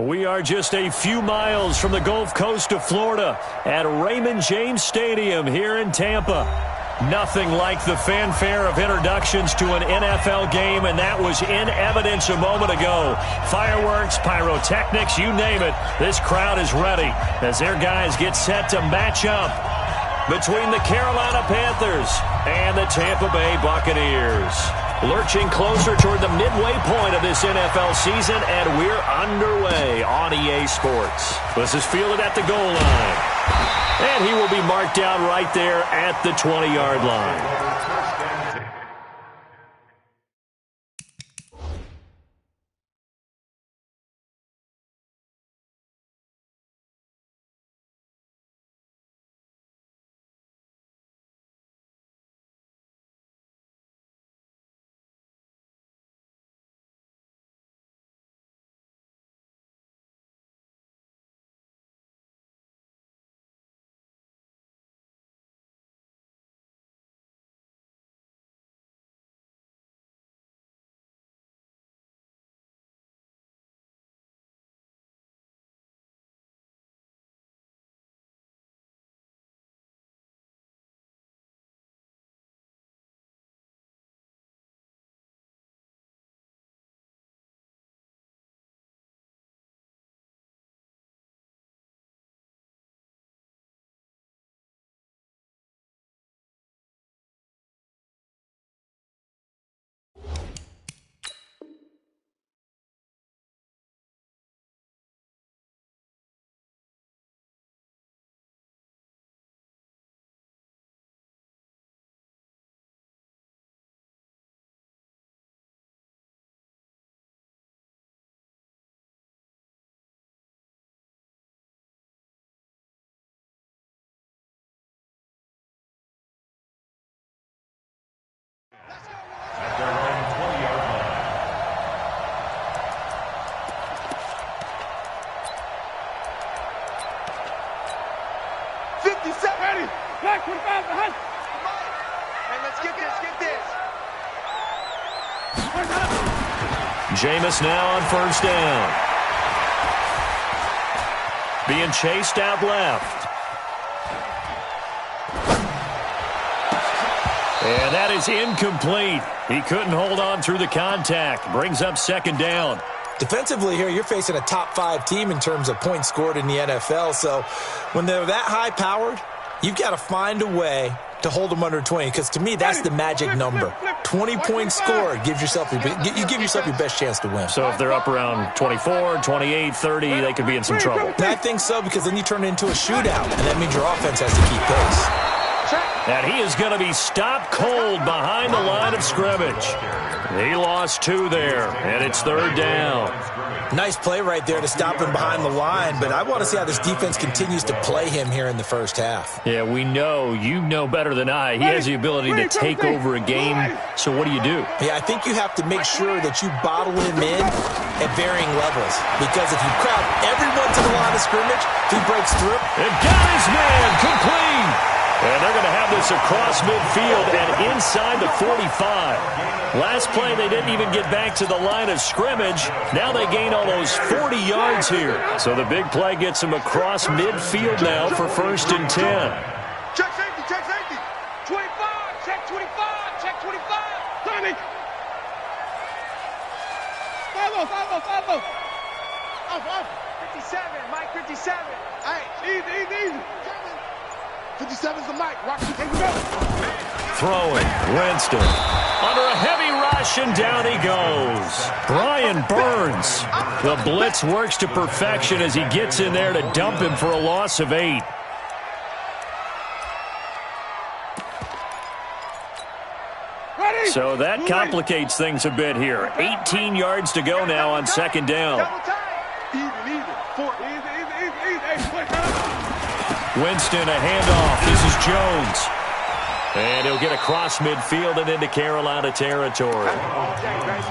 We are just a few miles from the Gulf Coast of Florida at Raymond James Stadium here in Tampa. Nothing like the fanfare of introductions to an NFL game, and that was in evidence a moment ago. Fireworks, pyrotechnics, you name it. This crowd is ready as their guys get set to match up between the Carolina Panthers and the Tampa Bay Buccaneers. Lurching closer toward the midway point of this NFL season, and we're underway on EA Sports. This is fielded at the goal line. And he will be marked down right there at the 20-yard line. At their own 20-yard line. Ready. Black 25 behind. Hey, let's get this. Jameis now on first down. Being chased out left. And that is incomplete. He couldn't hold on through the contact. Brings up second down. Defensively here, you're facing a top-5 team in terms of points scored in the NFL. So when they're that high-powered, you've got to find a way to hold them under 20. Because to me, that's the magic number. 20 points scored gives yourself your best chance to win. So if they're up around 24, 28, 30, they could be in some trouble. And I think so, because then you turn it into a shootout, and that means your offense has to keep pace. And he is going to be stopped cold behind the line of scrimmage. He lost 2 there, and it's third down. Nice play right there to stop him behind the line, but I want to see how this defense continues to play him here in the first half. Yeah, we know. You know better than I. He has the ability to take over a game, so what do you do? Yeah, I think you have to make sure that you bottle him in at varying levels, because if you crowd everyone to the line of scrimmage, he breaks through. And got his man complete. And they're going to have this across midfield and inside the 45. Last play, they didn't even get back to the line of scrimmage. Now they gain almost 40 yards here. So the big play gets them across midfield now for first and 10. Check safety, check safety. 25, check 25, check 25. 30. 5-0. Off. 57, Mike 57. Hey, easy. 57's the mic. Rock, here we go. Throwing, Winston. Under a heavy rush, and down he goes. Brian Burns. The blitz works to perfection as he gets in there to dump him for a loss of 8. Ready? So that complicates things a bit here. 18 yards to go now on second down. Even. Winston, a handoff. This is Jones. And he'll get across midfield and into Carolina territory.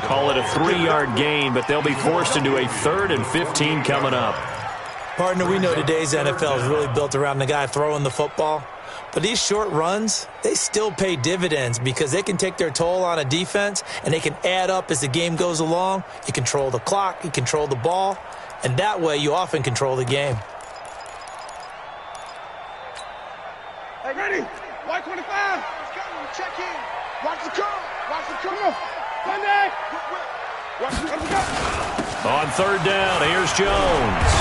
Call it a 3-yard gain, but they'll be forced into a 3rd and 15 coming up. Partner, we know today's NFL is really built around the guy throwing the football. But these short runs, they still pay dividends because they can take their toll on a defense, and they can add up as the game goes along. You control the clock, you control the ball, and that way you often control the game. Hey, ready? White 25. Check in. Watch the curve. Watch the curve. Monday. Watch the curve. On third down, here's Jones.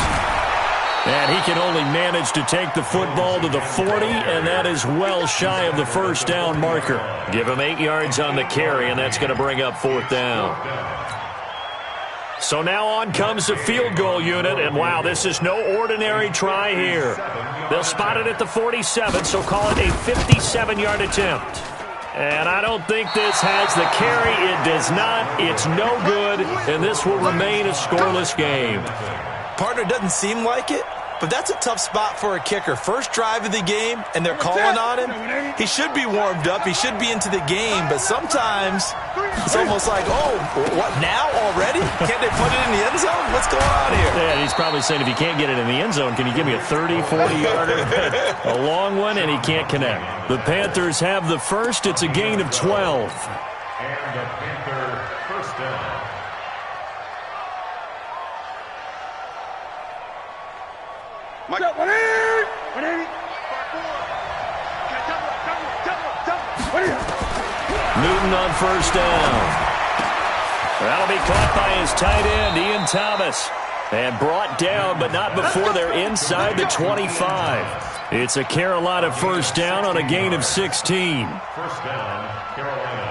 And he can only manage to take the football to the 40, and that is well shy of the first down marker. Give him 8 yards on the carry, and that's going to bring up fourth down. So now on comes the field goal unit, and wow, this is no ordinary try here. They'll spot it at the 47, so call it a 57-yard attempt. And I don't think this has the carry. It does not. It's no good, and this will remain a scoreless game. Partner, doesn't seem like it, but that's a tough spot for a kicker. First drive of the game, and they're calling on him. He should be warmed up. He should be into the game, but sometimes it's almost like, oh, what, now already? Can't they put it in the end zone? What's going on here? Yeah, he's probably saying, if you can't get it in the end zone, can you give me a 30, 40-yarder? A long one, and he can't connect. The Panthers have the first. It's a gain of 12. And the Panther first down. Mike up, 180. Newton on first down. That'll be caught by his tight end, Ian Thomas. And brought down, but not before they're inside the 25. It's a Carolina first down on a gain of 16. First down, Carolina.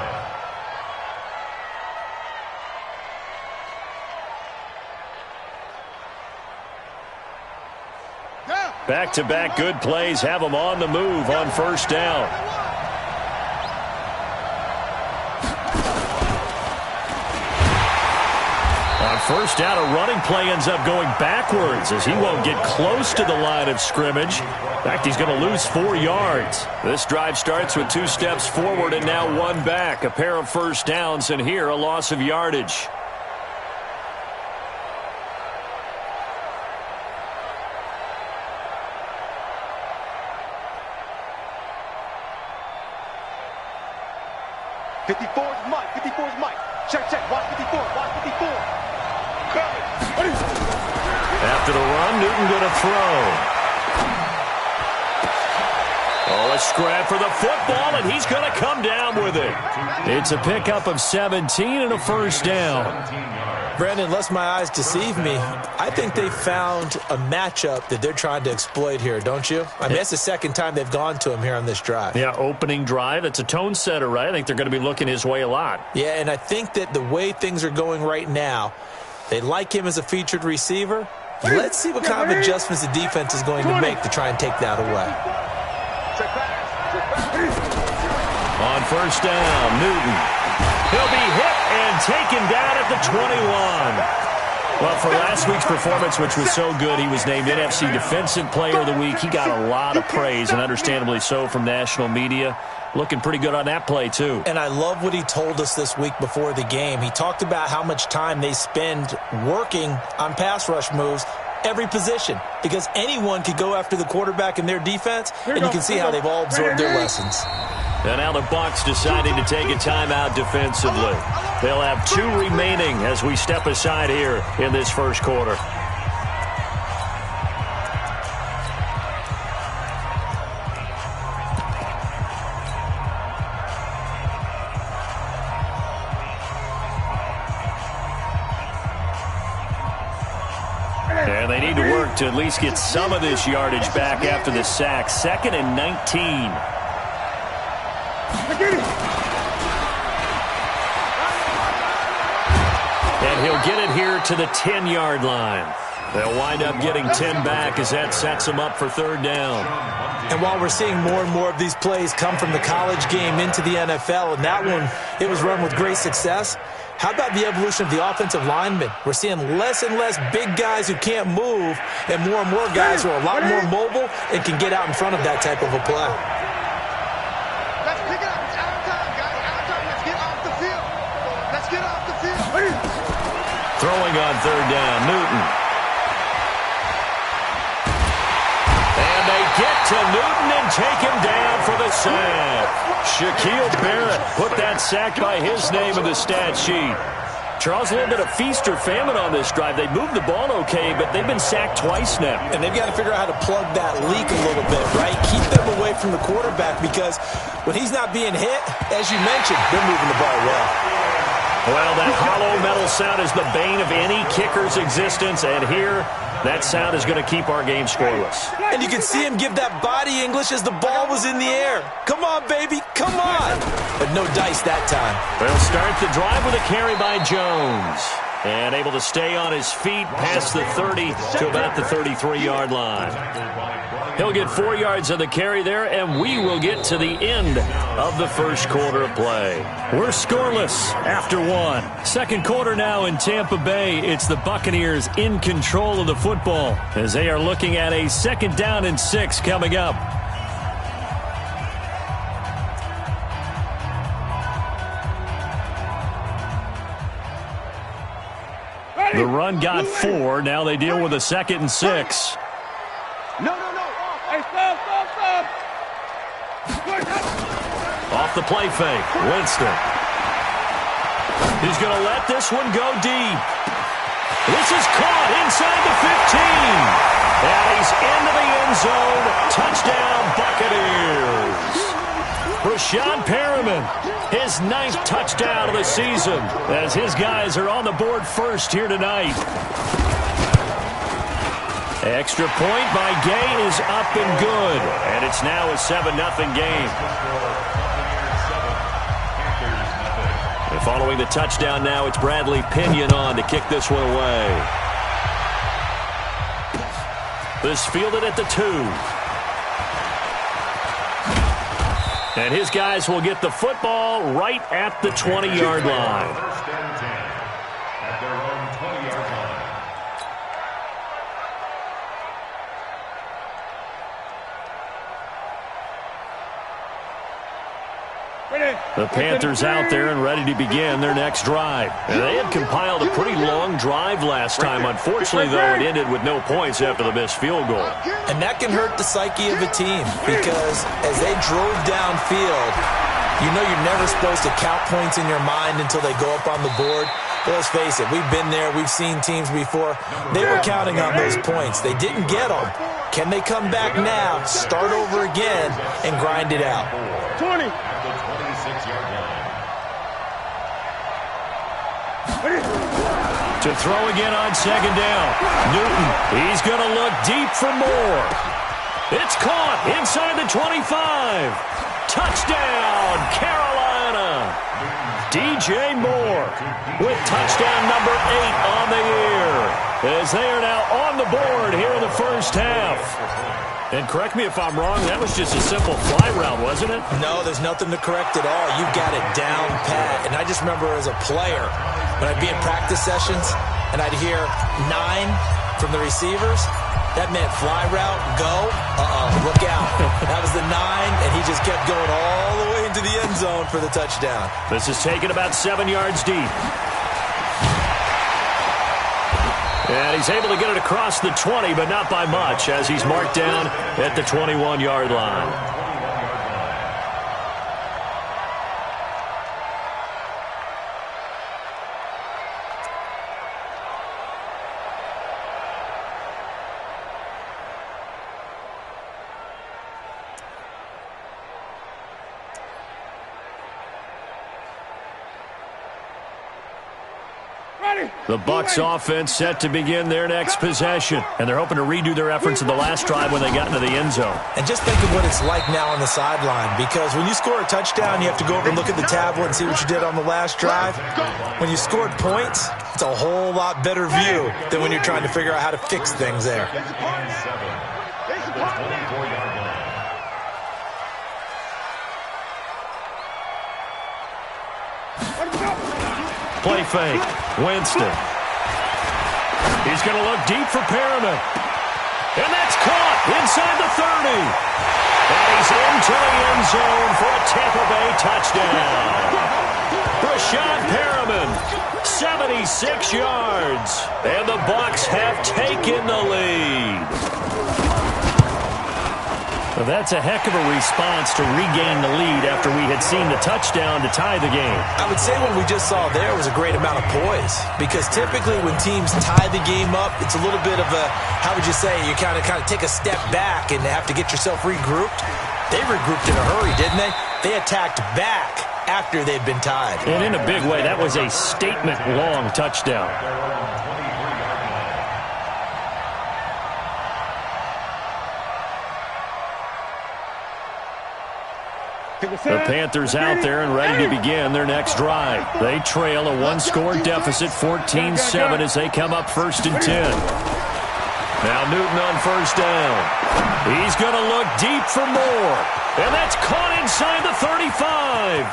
Back-to-back good plays have them on the move on first down. On first down, a running play ends up going backwards as he won't get close to the line of scrimmage. In fact, he's going to lose 4 yards. This drive starts with 2 steps forward and now 1 back. A pair of first downs, and here a loss of yardage. After the run, Newton going to throw. Oh, a scrap for the football, and he's going to come down with it. It's a pickup of 17 and a first down. Brandon, unless my eyes deceive me, I think they found a matchup that they're trying to exploit here, don't you? I mean, that's the second time they've gone to him here on this drive. Yeah, opening drive. It's a tone setter, right? I think they're going to be looking his way a lot. Yeah, and I think that the way things are going right now, they like him as a featured receiver. Let's see what kind of adjustments the defense is going to make to try and take that away. On first down, Newton. He'll be hit and taken down at the 21. Well, for last week's performance, which was so good, he was named NFC Defensive Player of the Week. He got a lot of praise, and understandably so, from national media. Looking pretty good on that play, too. And I love what he told us this week before the game. He talked about how much time they spend working on pass rush moves, every position, because anyone could go after the quarterback in their defense, and you can see how they've all absorbed their lessons. And now the Bucs deciding to take a timeout defensively. They'll have 2 remaining as we step aside here in this first quarter. And they need to work to at least get some of this yardage back after the sack. 2nd and 19. And he'll get it here to the 10-yard line. They'll wind up getting 10 back as that sets them up for third down. And while we're seeing more and more of these plays come from the college game into the NFL, and that one, it was run with great success, how about the evolution of the offensive linemen? We're seeing less and less big guys who can't move, and more guys who are a lot more mobile and can get out in front of that type of a play. Let's pick it up. It's out of time, guys. Out of time. Let's get off the field. Let's get off the field. Throwing on third down, Newton. And they get to Newton and take him down for the sack. Shaquille Barrett put that sack by his name in the stat sheet. Charles, a little bit of feast or famine on this drive. They moved the ball okay, but they've been sacked twice now. And they've got to figure out how to plug that leak a little bit, right? Keep them away from the quarterback because when he's not being hit, as you mentioned, they're moving the ball well. Well, that hollow metal sound is the bane of any kicker's existence, and here, that sound is going to keep our game scoreless. And you can see him give that body English as the ball was in the air. Come on, baby, come on. But no dice that time. They'll start the drive with a carry by Jones. And able to stay on his feet past the 30 to about the 33-yard line. He'll get 4 yards on the carry there, and we will get to the end of the first quarter of play. We're scoreless after one. Second quarter now in Tampa Bay. It's the Buccaneers in control of the football as they are looking at a 2nd down and 6 coming up. The run got 4. Now they deal with a 2nd and 6. No. Hey, stop. Off the play fake. Winston. He's going to let this one go deep. This is caught inside the 15. And he's into the end zone. Touchdown, Buccaneers. Rashad Perriman, his 9th touchdown of the season, as his guys are on the board first here tonight. Extra point by Gay is up and good, and it's now a 7-0 game. And following the touchdown now, it's Bradley Pinion on to kick this one away. This fielded at the 2. And his guys will get the football right at the 20-yard line. First and 10 at their own 20-yard line. The Panthers out there and ready to begin their next drive. And they had compiled a pretty long drive last time. Unfortunately, though, it ended with no points after the missed field goal. And that can hurt the psyche of a team because as they drove downfield, you know you're never supposed to count points in your mind until they go up on the board. But let's face it, we've been there. We've seen teams before. They were counting on those points. They didn't get them. Can they come back now, start over again, and grind it out? 20. At the 26-yard line. To throw again on 2nd down. Newton, he's going to look deep for more. It's caught inside the 25. Touchdown, Carolina. DJ Moore with touchdown number 8 on the year as they are now on the board here in the first half. And correct me if I'm wrong, that was just a simple fly route, wasn't it? No, there's nothing to correct at all. You got it down pat. And I just remember as a player, when I'd be in practice sessions and I'd hear 9 from the receivers, that meant fly route, go, look out. That was the 9, and he just kept going all the way into the end zone for the touchdown. This is taken about 7 yards deep. And he's able to get it across the 20, but not by much, as he's marked down at the 21-yard line. The Bucs offense set to begin their next possession. And they're hoping to redo their efforts in the last drive when they got into the end zone. And just think of what it's like now on the sideline. Because when you score a touchdown, you have to go over and look at the tablet and see what you did on the last drive. When you scored points, it's a whole lot better view than when you're trying to figure out how to fix things there. Play fake. Winston. He's going to look deep for Perriman. And that's caught inside the 30. And he's into the end zone for a Tampa Bay touchdown. Rashad Perriman, 76 yards. And the Bucs have taken the lead. Well, that's a heck of a response to regain the lead after we had seen the touchdown to tie the game. I would say what we just saw there was a great amount of poise, because typically when teams tie the game up, it's a little bit of a, how would you say, you kind of take a step back and have to get yourself regrouped. They regrouped in a hurry, didn't they? They attacked back after they'd been tied. And in a big way, that was a statement-long touchdown. The Panthers out there and ready to begin their next drive. They trail a one-score deficit, 14-7, as they come up 1st and 10. Now Newton on 1st down. He's going to look deep for more. And that's caught inside the 35.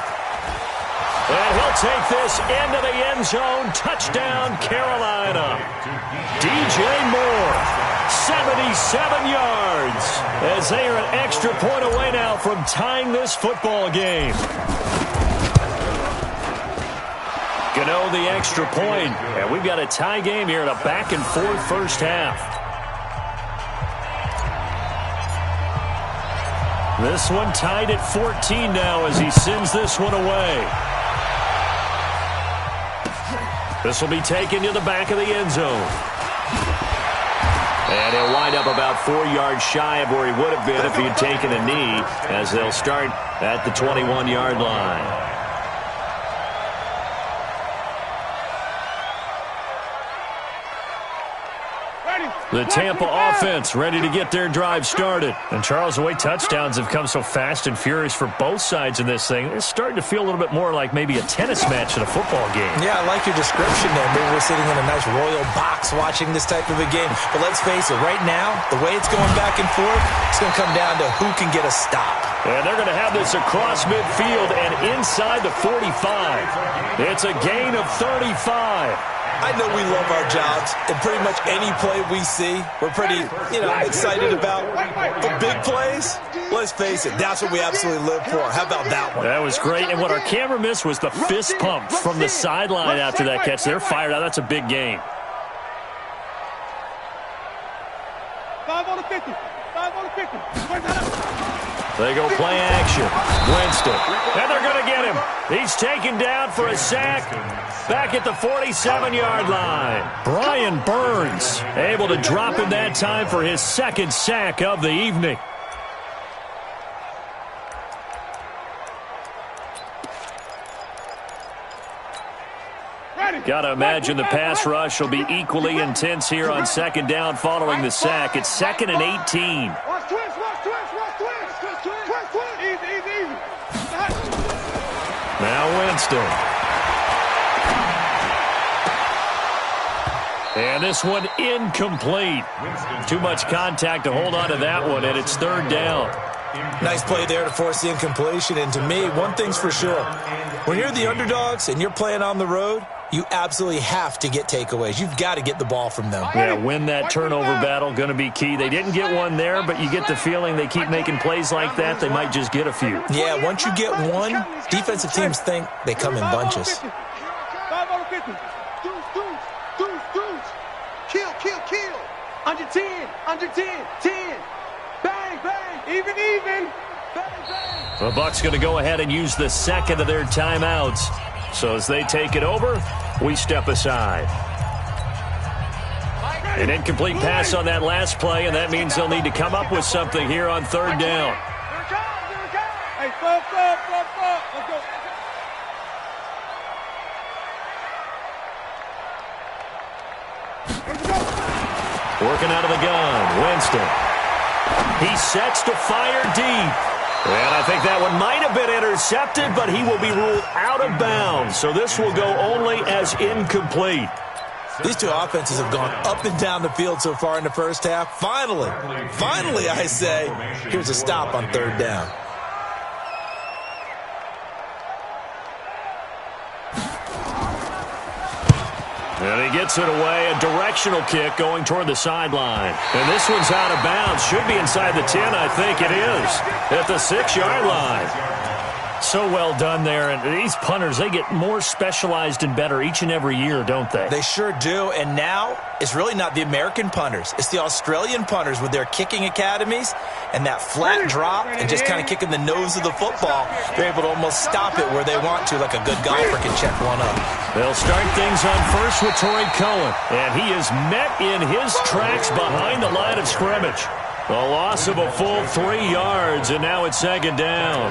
And he'll take this into the end zone. Touchdown, Carolina. DJ Moore, 77 yards, as they are an extra point away now from tying this football game. Gano the extra point, and we've got a tie game here in a back-and-forth first half. This one tied at 14 now as he sends this one away. This will be taken to the back of the end zone. And he'll wind up about 4 yards shy of where he would have been if he had taken a knee, as they'll start at the 21-yard line. The Tampa offense ready to get their drive started. And, Charles, the way touchdowns have come so fast and furious for both sides in this thing, it's starting to feel a little bit more like maybe a tennis match than a football game. Yeah, I like your description there. Maybe we're sitting in a nice royal box watching this type of a game. But let's face it, right now, the way it's going back and forth, it's going to come down to who can get a stop. And they're going to have this across midfield and inside the 45. It's a gain of 35. I know we love our jobs, and pretty much any play we see, we're pretty, excited about. The big plays, let's face it, that's what we absolutely live for. How about that one? That was great, and what our camera missed was the fist pump from the sideline after that catch. They're fired out. That's a big game. 5 on the 50. 5 on the 50. They go play action. Winston. And they're going to get him. He's taken down for a sack back at the 47-yard line. Brian Burns able to drop him that time for his second sack of the evening. Got to imagine the pass rush will be equally intense here on 2nd down following the sack. It's 2nd and 18. Watch twist, watch twist, watch twist. Twist, twist, twist. Easy, easy, easy. Now Winston. And this one incomplete. Too much contact to hold on to that one, and it's 3rd down. Nice play there to force the incompletion. And to me, one thing's for sure. When you're the underdogs and you're playing on the road, you absolutely have to get takeaways. You've got to get the ball from them. Yeah, win that turnover battle, going to be key. They didn't get one there, but you get the feeling they keep making plays like that, they might just get a few. Yeah, once you get one, defensive teams think they come in bunches. 5 on 50. Deuce. Kill. Under 10, 10. Bang, bang. Even. Bang, bang. The Bucs going to go ahead and use the second of their timeouts. So as they take it over, we step aside. An incomplete pass on that last play, and that means they'll need to come up with something here on 3rd down. Hey, flip. Let's go. Working out of the gun, Winston. He sets to fire deep. And I think that one might have been intercepted, but he will be ruled out of bounds. So this will go only as incomplete. These two offenses have gone up and down the field so far in the first half. Finally, I say, here's a stop on 3rd down. And he gets it away, a directional kick going toward the sideline. And this one's out of bounds. Should be inside the 10, I think it is, at the 6-yard line. So well done there. And these punters, they get more specialized and better each and every year, don't they? They sure do. And now it's really not the American punters. It's the Australian punters with their kicking academies and that flat drop and just kind of kicking the nose of the football. They're able to almost stop it where they want to, like a good golfer can check one up. They'll start things on first with Torrey Cohen. And he is met in his tracks behind the line of scrimmage. A loss of a full 3 yards, and now it's second down.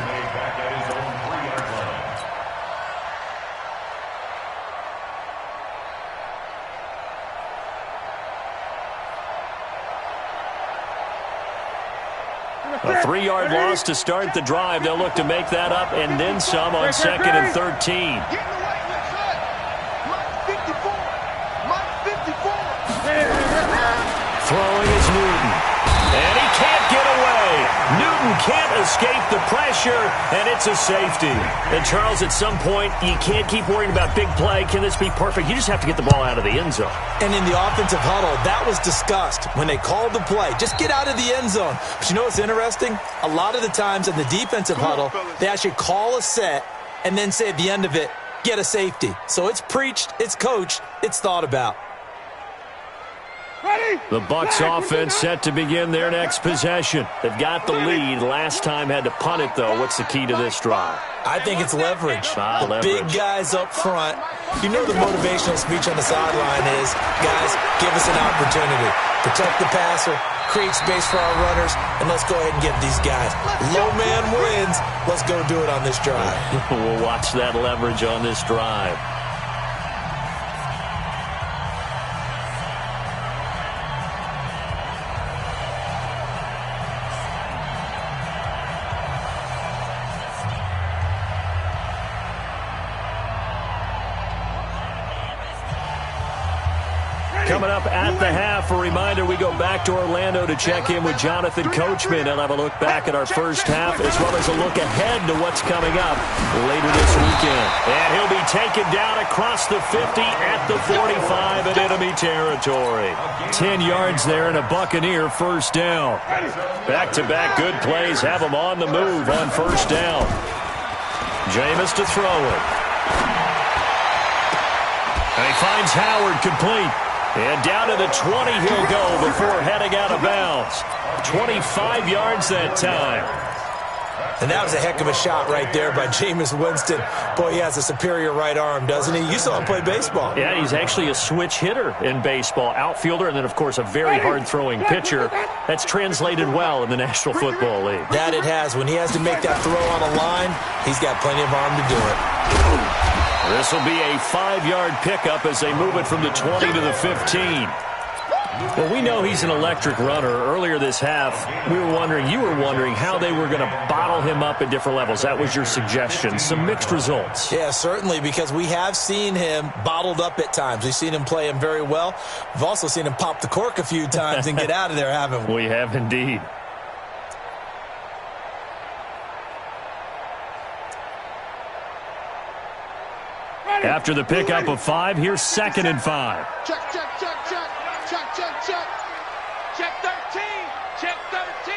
A 3-yard loss to start the drive. They'll look to make that up and then some on second and 13. Throwing is Newton. And he can't get away. Newton can't escape the pressure, and it's a safety. And, Charles, at some point, you can't keep worrying about big play. Can this be perfect? You just have to get the ball out of the end zone. And in the offensive huddle, that was discussed when they called the play. Just get out of the end zone. But you know what's interesting? A lot of the times in the defensive huddle, they actually call a set and then say at the end of it, get a safety. So it's preached, it's coached, it's thought about. The Bucs offense set to begin their next possession. They've got the lead. Last time had to punt it, though. What's the key to this drive? I think it's leverage. Leverage. Big guys up front. You know the motivational speech on the sideline is, guys, give us an opportunity. Protect the passer, create space for our runners, and let's go ahead and get these guys. Low man wins. Let's go do it on this drive. We'll watch that leverage on this drive. Coming up at the half, a reminder, we go back to Orlando to check in with Jonathan Coachman and have a look back at our first half as well as a look ahead to what's coming up later this weekend. And he'll be taken down across the 50 at the 45 in enemy territory. 10 yards there and a Buccaneer first down. Back-to-back good plays have him on the move on first down. Jameis to throw it. And he finds Howard complete. And down to the 20 he'll go before heading out of bounds. 25 yards that time. And that was a heck of a shot right there by Jameis Winston. Boy, he has a superior right arm, doesn't he? You saw him play baseball. Yeah, he's actually a switch hitter in baseball. Outfielder and then, of course, a very hard-throwing pitcher. That's translated well in the National Football League. That it has. When he has to make that throw on a line, he's got plenty of arm to do it. This will be a 5-yard pickup as they move it from the 20 to the 15. Well, we know he's an electric runner. Earlier this half, you were wondering how they were going to bottle him up at different levels. That was your suggestion. Some mixed results. Yeah, certainly, because we have seen him bottled up at times. We've seen him play him very well. We've also seen him pop the cork a few times and get out of there, haven't we? We have indeed. After the pickup of 5, here's second and 5. Check, check, check, check. Check, check, check. Check 13. Check 13.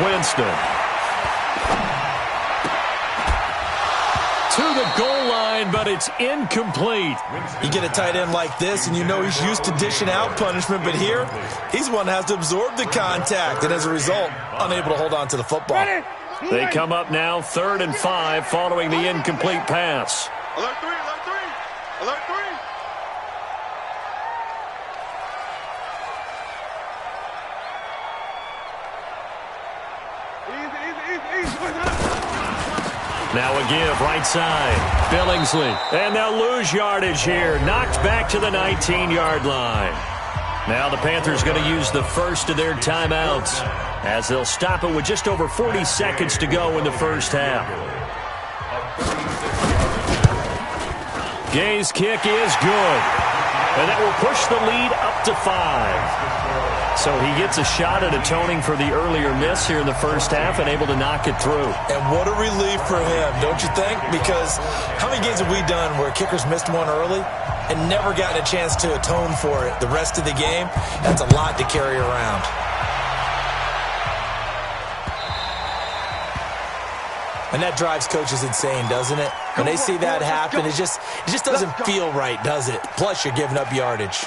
Winston. To the goal line, but it's incomplete. You get a tight end like this, and you know he's used to dishing out punishment, but here, he's one that has to absorb the contact, and as a result, unable to hold on to the football. They come up now 3rd and 5 following the incomplete pass. Alert 3, alert 3. Alert 3. Now a give, right side. Billingsley. And they'll lose yardage here. Knocked back to the 19-yard line. Now the Panthers going to use the first of their timeouts as they'll stop it with just over 40 seconds to go in the first half. Gay's kick is good. And that will push the lead up to 5. So he gets a shot at atoning for the earlier miss here in the first half and able to knock it through. And what a relief for him, don't you think? Because how many games have we done where kickers missed one early and never gotten a chance to atone for it the rest of the game? That's a lot to carry around. And that drives coaches insane, doesn't it? When they see that happen, it just doesn't feel right, does it? Plus, you're giving up yardage.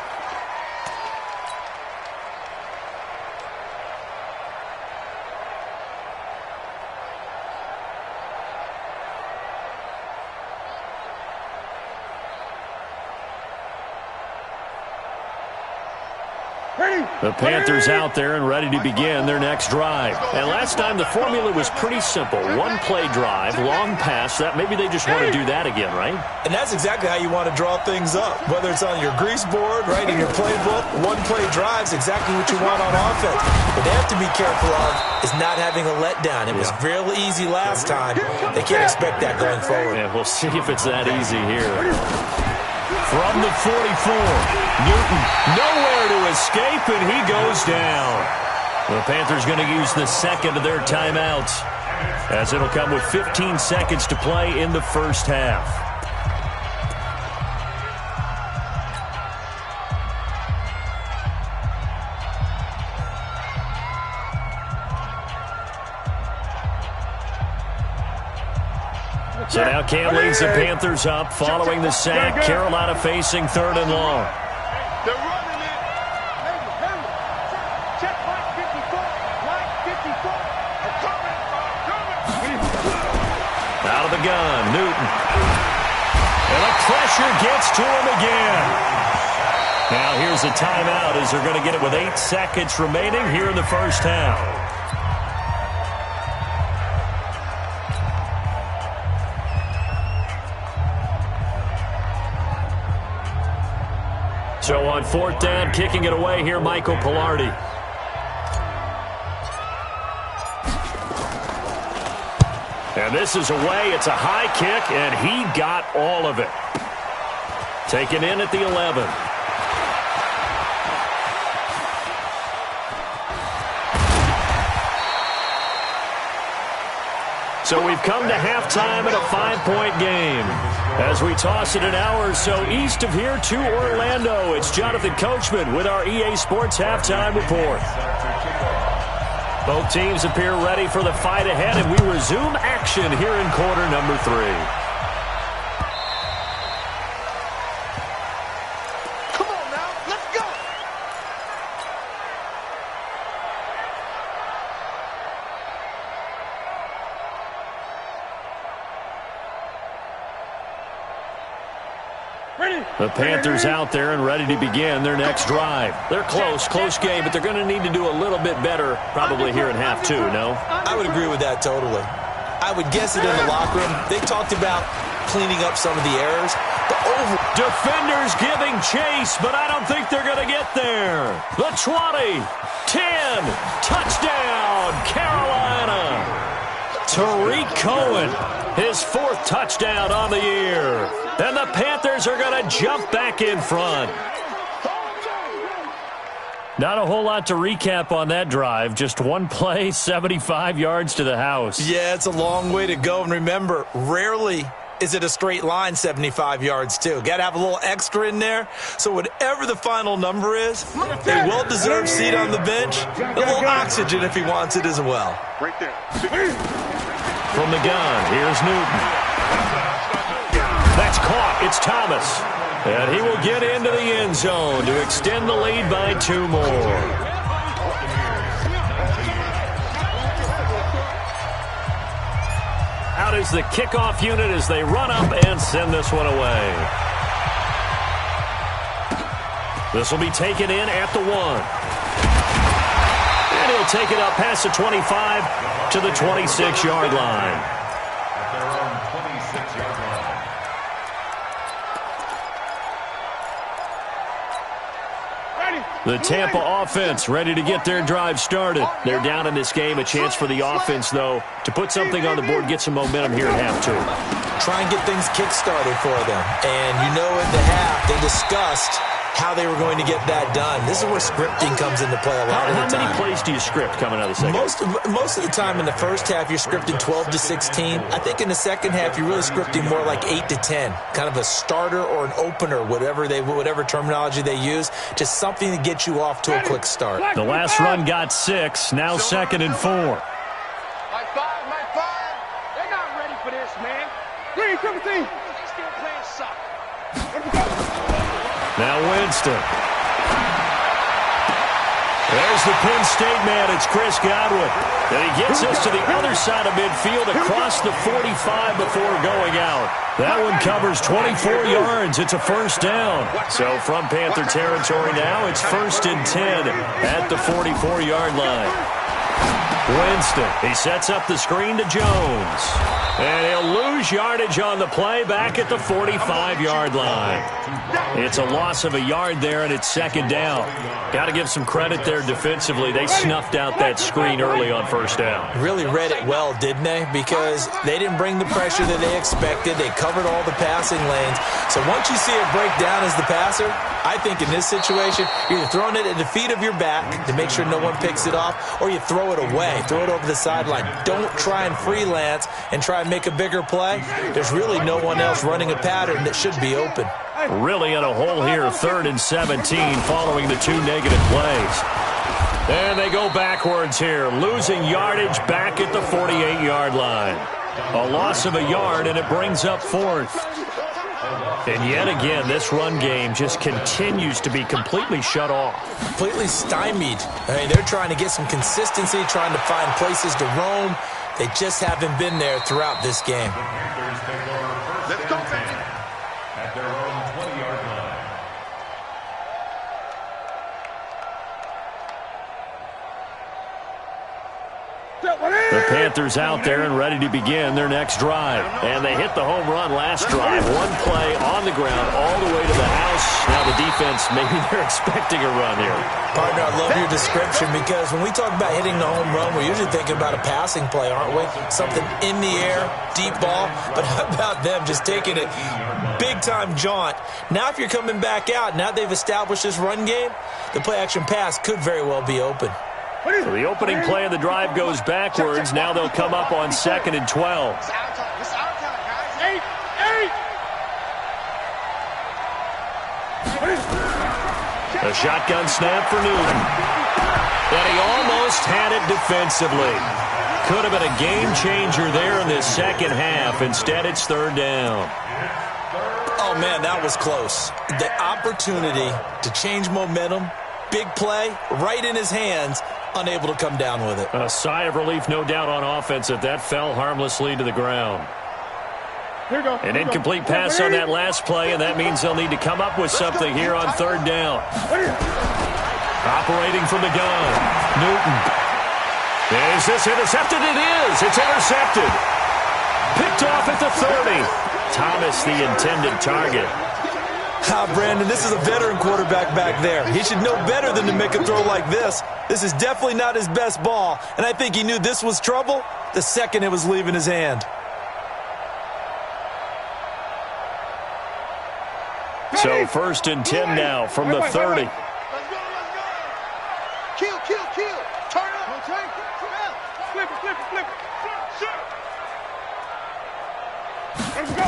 The Panthers out there and ready to begin their next drive. And last time the formula was pretty simple. One-play drive, long pass. That maybe they just want to do that again, right? And that's exactly how you want to draw things up. Whether it's on your grease board, right, in your playbook, one-play drive's exactly what you want on offense. What they have to be careful of is not having a letdown. It was real easy last time. They can't expect that going forward. Yeah, we'll see if it's that easy here. From the 44, Newton nowhere to escape, and he goes down. The Panthers going to use the second of their timeouts, as it'll come with 15 seconds to play in the first half. So now Cam leads the Panthers up following the sack. Carolina facing 3rd and long. They're running it. Check line 54. Line 54. Out of the gun, Newton. And the pressure gets to him again. Now here's a timeout as they're going to get it with 8 seconds remaining here in the first half. So on 4th down, kicking it away here, Michael Pilardi. And this is away. It's a high kick, and he got all of it. Taken in at the 11. So we've come to halftime in a 5-point game. As we toss it an hour or so east of here to Orlando, it's Jonathan Coachman with our EA Sports Halftime Report. Both teams appear ready for the fight ahead, and we resume action here in quarter number 3. Come on now, let's go. The Panthers out there and ready to begin their next drive. They're close game, but they're going to need to do a little bit better probably here in half 2, no? I would agree with that totally. I would guess it in the locker room. They talked about cleaning up some of the errors. Defenders giving chase, but I don't think they're going to get there. The 20, 10, touchdown, Carolina. Tariq Cohen, his 4th touchdown on the year. And the Panthers are going to jump back in front. Not a whole lot to recap on that drive. Just one play, 75 yards to the house. Yeah, it's a long way to go. And remember, rarely is it a straight line 75 yards, too. Got to have a little extra in there. So whatever the final number is, a well-deserved seat on the bench, a little oxygen if he wants it as well. Right there. From the gun, here's Newton. That's caught. It's Thomas. And he will get into the end zone to extend the lead by 2 more. Out is the kickoff unit as they run up and send this one away. This will be taken in at the 1. And he'll take it up past the 25 to the 26-yard line. At their own 26-yard line. The Tampa offense ready to get their drive started. They're down in this game. A chance for the offense, though, to put something on the board, get some momentum here in half 2. Try and get things kick-started for them. And you know in the half, they discussed how they were going to get that done. This is where scripting comes into play a lot of the time. How many plays do you script coming out of the second? Most of the time in the first half, you're scripting 12 to 16. I think in the second half, you're really scripting more like 8 to 10. Kind of a starter or an opener, whatever terminology they use. Just something to get you off to a quick start. The last run got 6. Now 2nd and 4. My 5. They're not ready. Now Winston. There's the Penn State man. It's Chris Godwin. And he gets us to the other side of midfield across the 45 before going out. That one covers 24 yards. It's a first down. So from Panther territory now, it's 1st and 10 at the 44-yard line. Winston, he sets up the screen to Jones. And he'll lose yardage on the play back at the 45-yard line. It's a loss of a yard there, and it's 2nd down. Got to give some credit there defensively. They snuffed out that screen early on 1st down. Really read it well, didn't they? Because they didn't bring the pressure that they expected. They covered all the passing lanes. So once you see it break down as the passer, I think in this situation, you're either throwing it at the feet of your back to make sure no one picks it off, or you throw it away. Throw it over the sideline. Don't try and freelance and try and make a bigger play. There's really no one else running a pattern that should be open. Really in a hole here, 3rd and 17 following the 2 negative plays. And they go backwards here, losing yardage back at the 48-yard line. A loss of a yard, and it brings up 4th. And yet again, this run game just continues to be completely shut off. Completely stymied. I mean, they're trying to get some consistency, trying to find places to roam. They just haven't been there throughout this game. Let's go, at their own 20-yard line. The Panthers out there and ready to begin their next drive. And they hit the home run last drive. One play on the ground all the way to the house. Now the defense, maybe they're expecting a run here. Partner, I love your description because when we talk about hitting the home run, we're usually thinking about a passing play, aren't we? Something in the air, deep ball. But how about them just taking it big-time jaunt? Now if you're coming back out, now they've established this run game, the play-action pass could very well be open. So the opening play of the drive goes backwards. Now they'll come up on 2nd and 12. It's our time. It's our time, guys. 8. A shotgun snap for Newton. And he almost had it defensively. Could have been a game changer there in this second half. Instead, it's 3rd down. Oh, man, that was close. The opportunity to change momentum, big play, right in his hands, unable to come down with it. A sigh of relief, no doubt, on offense if that fell harmlessly to the ground. Here we go. An incomplete pass on that last play, and that means they'll need to come up with something here on 3rd down. Operating from the gun, Newton. Is this intercepted? It is. It's intercepted. Picked off at the 30. Thomas, the intended target. Brandon, this is a veteran quarterback back there. He should know better than to make a throw like this. This is definitely not his best ball, and I think he knew this was trouble the second it was leaving his hand. So 1st and 10 now from the 30. Let's go, let's go. Kill. Turn up. Flip it. Let's go.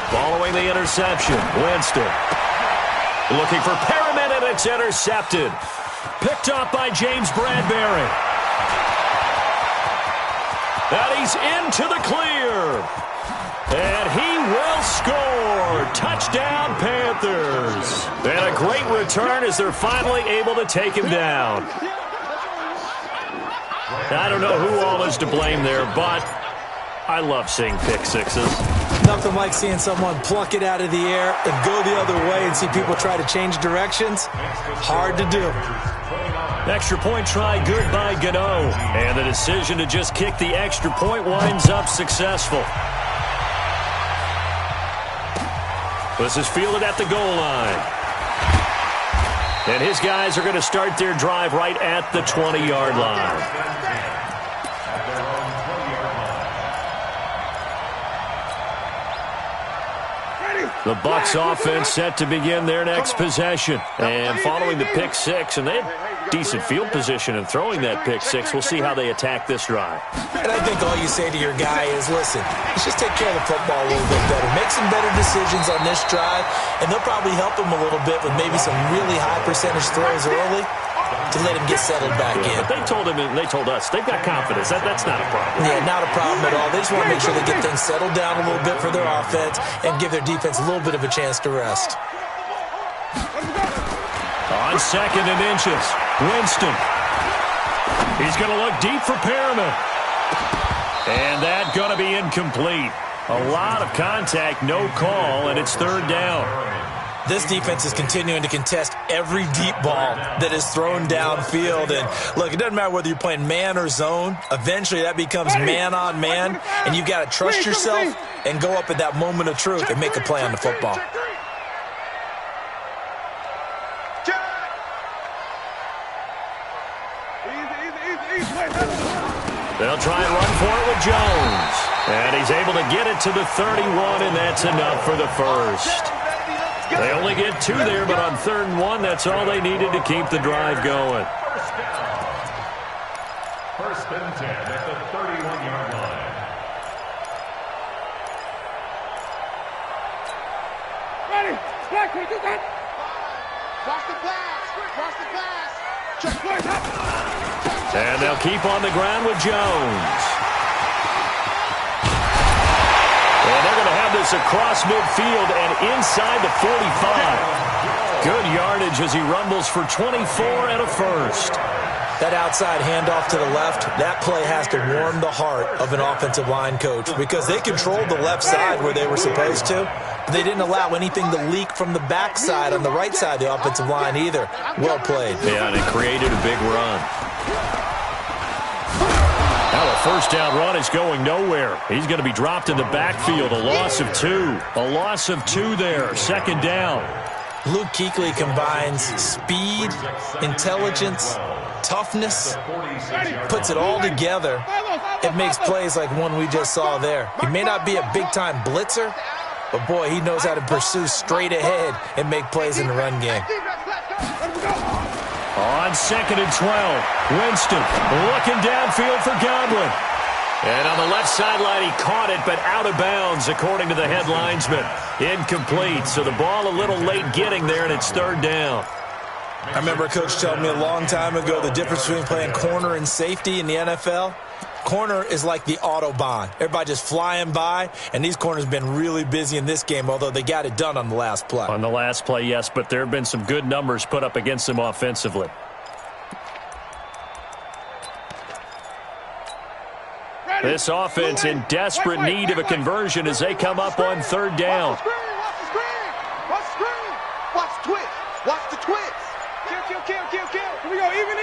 Following the interception, Winston looking for Perriman, and it's intercepted. Picked up by James Bradbury. And he's into the clear. And he will score. Touchdown, Panthers. And a great return as they're finally able to take him down. I don't know who all is to blame there, but I love seeing pick sixes. Nothing like seeing someone pluck it out of the air and go the other way and see people try to change directions. Hard to do. Extra point try good by Gano. And the decision to just kick the extra point winds up successful. This is fielded at the goal line. And his guys are going to start their drive right at the 20-yard line. The Bucs offense set to begin their next possession. And following the pick six, and they had decent field position in throwing that pick six. We'll see how they attack this drive. And I think all you say to your guy is, listen, let's just take care of the football a little bit better. Make some better decisions on this drive, and they'll probably help him a little bit with maybe some really high percentage throws early to let him get settled back in. But they told him, and they told us, they've got confidence. That's not a problem. Yeah, not a problem at all. They just want to make sure they get things settled down a little bit for their offense and give their defense a little bit of a chance to rest. 2nd and inches. Winston. He's going to look deep for Perriman. And that's going to be incomplete. A lot of contact, no call, and it's 3rd down. This defense is continuing to contest every deep ball that is thrown downfield. And, look, it doesn't matter whether you're playing man or zone. Eventually, that becomes man-on-man, and you've got to trust yourself and go up at that moment of truth and make a play on the football. They'll try and run for it with Jones. And he's able to get it to the 31, and that's enough for the first. They only get 2 there, but on 3rd and 1, that's all they needed to keep the drive going. First and 10 at the 31-yard line. Ready? Black, can you do that? Watch the pass. Watch the pass. Check, play, and they'll keep on the ground with Jones. And they're going to have this across midfield and inside the 45. Good yardage as he rumbles for 24 and a first. That outside handoff to the left, that play has to warm the heart of an offensive line coach because they controlled the left side where they were supposed to. But they didn't allow anything to leak from the backside on the right side of the offensive line either. Well played. Yeah, and it created a big run. Now a first down run is going nowhere. He's going to be dropped in the backfield. A loss of 2. A loss of 2 there. 2nd down. Luke Kuechly combines speed, intelligence, toughness, puts it all together. It makes plays like one we just saw there. He may not be a big-time blitzer, but, boy, he knows how to pursue straight ahead and make plays in the run game. On 2nd and 12, Winston looking downfield for Godwin. And on the left sideline, he caught it, but out of bounds, according to the head linesman. Incomplete, so the ball a little late getting there, and it's 3rd down. I remember a coach telling me a long time ago the difference between playing corner and safety in the NFL. Corner is like the Autobahn. Everybody just flying by, and these corners have been really busy in this game, although they got it done on the last play. On the last play, yes, but there have been some good numbers put up against them offensively. This offense in desperate need of a conversion as they come up on 3rd down. Watch the screen. Watch the screen. Watch the twist. Watch the twist. Kill, kill, kill, kill, kill. Here we go. Even.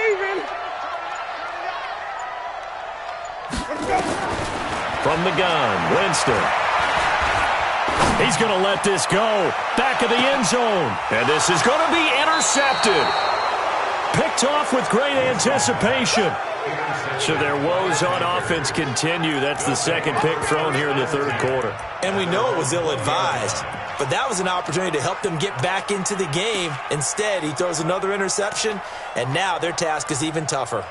From the gun, Winston. He's going to let this go. Back of the end zone. And this is going to be intercepted. Picked off with great anticipation. So their woes on offense continue. That's the 2nd pick thrown here in the 3rd quarter. And we know it was ill-advised, but that was an opportunity to help them get back into the game. Instead, he throws another interception, and now their task is even tougher.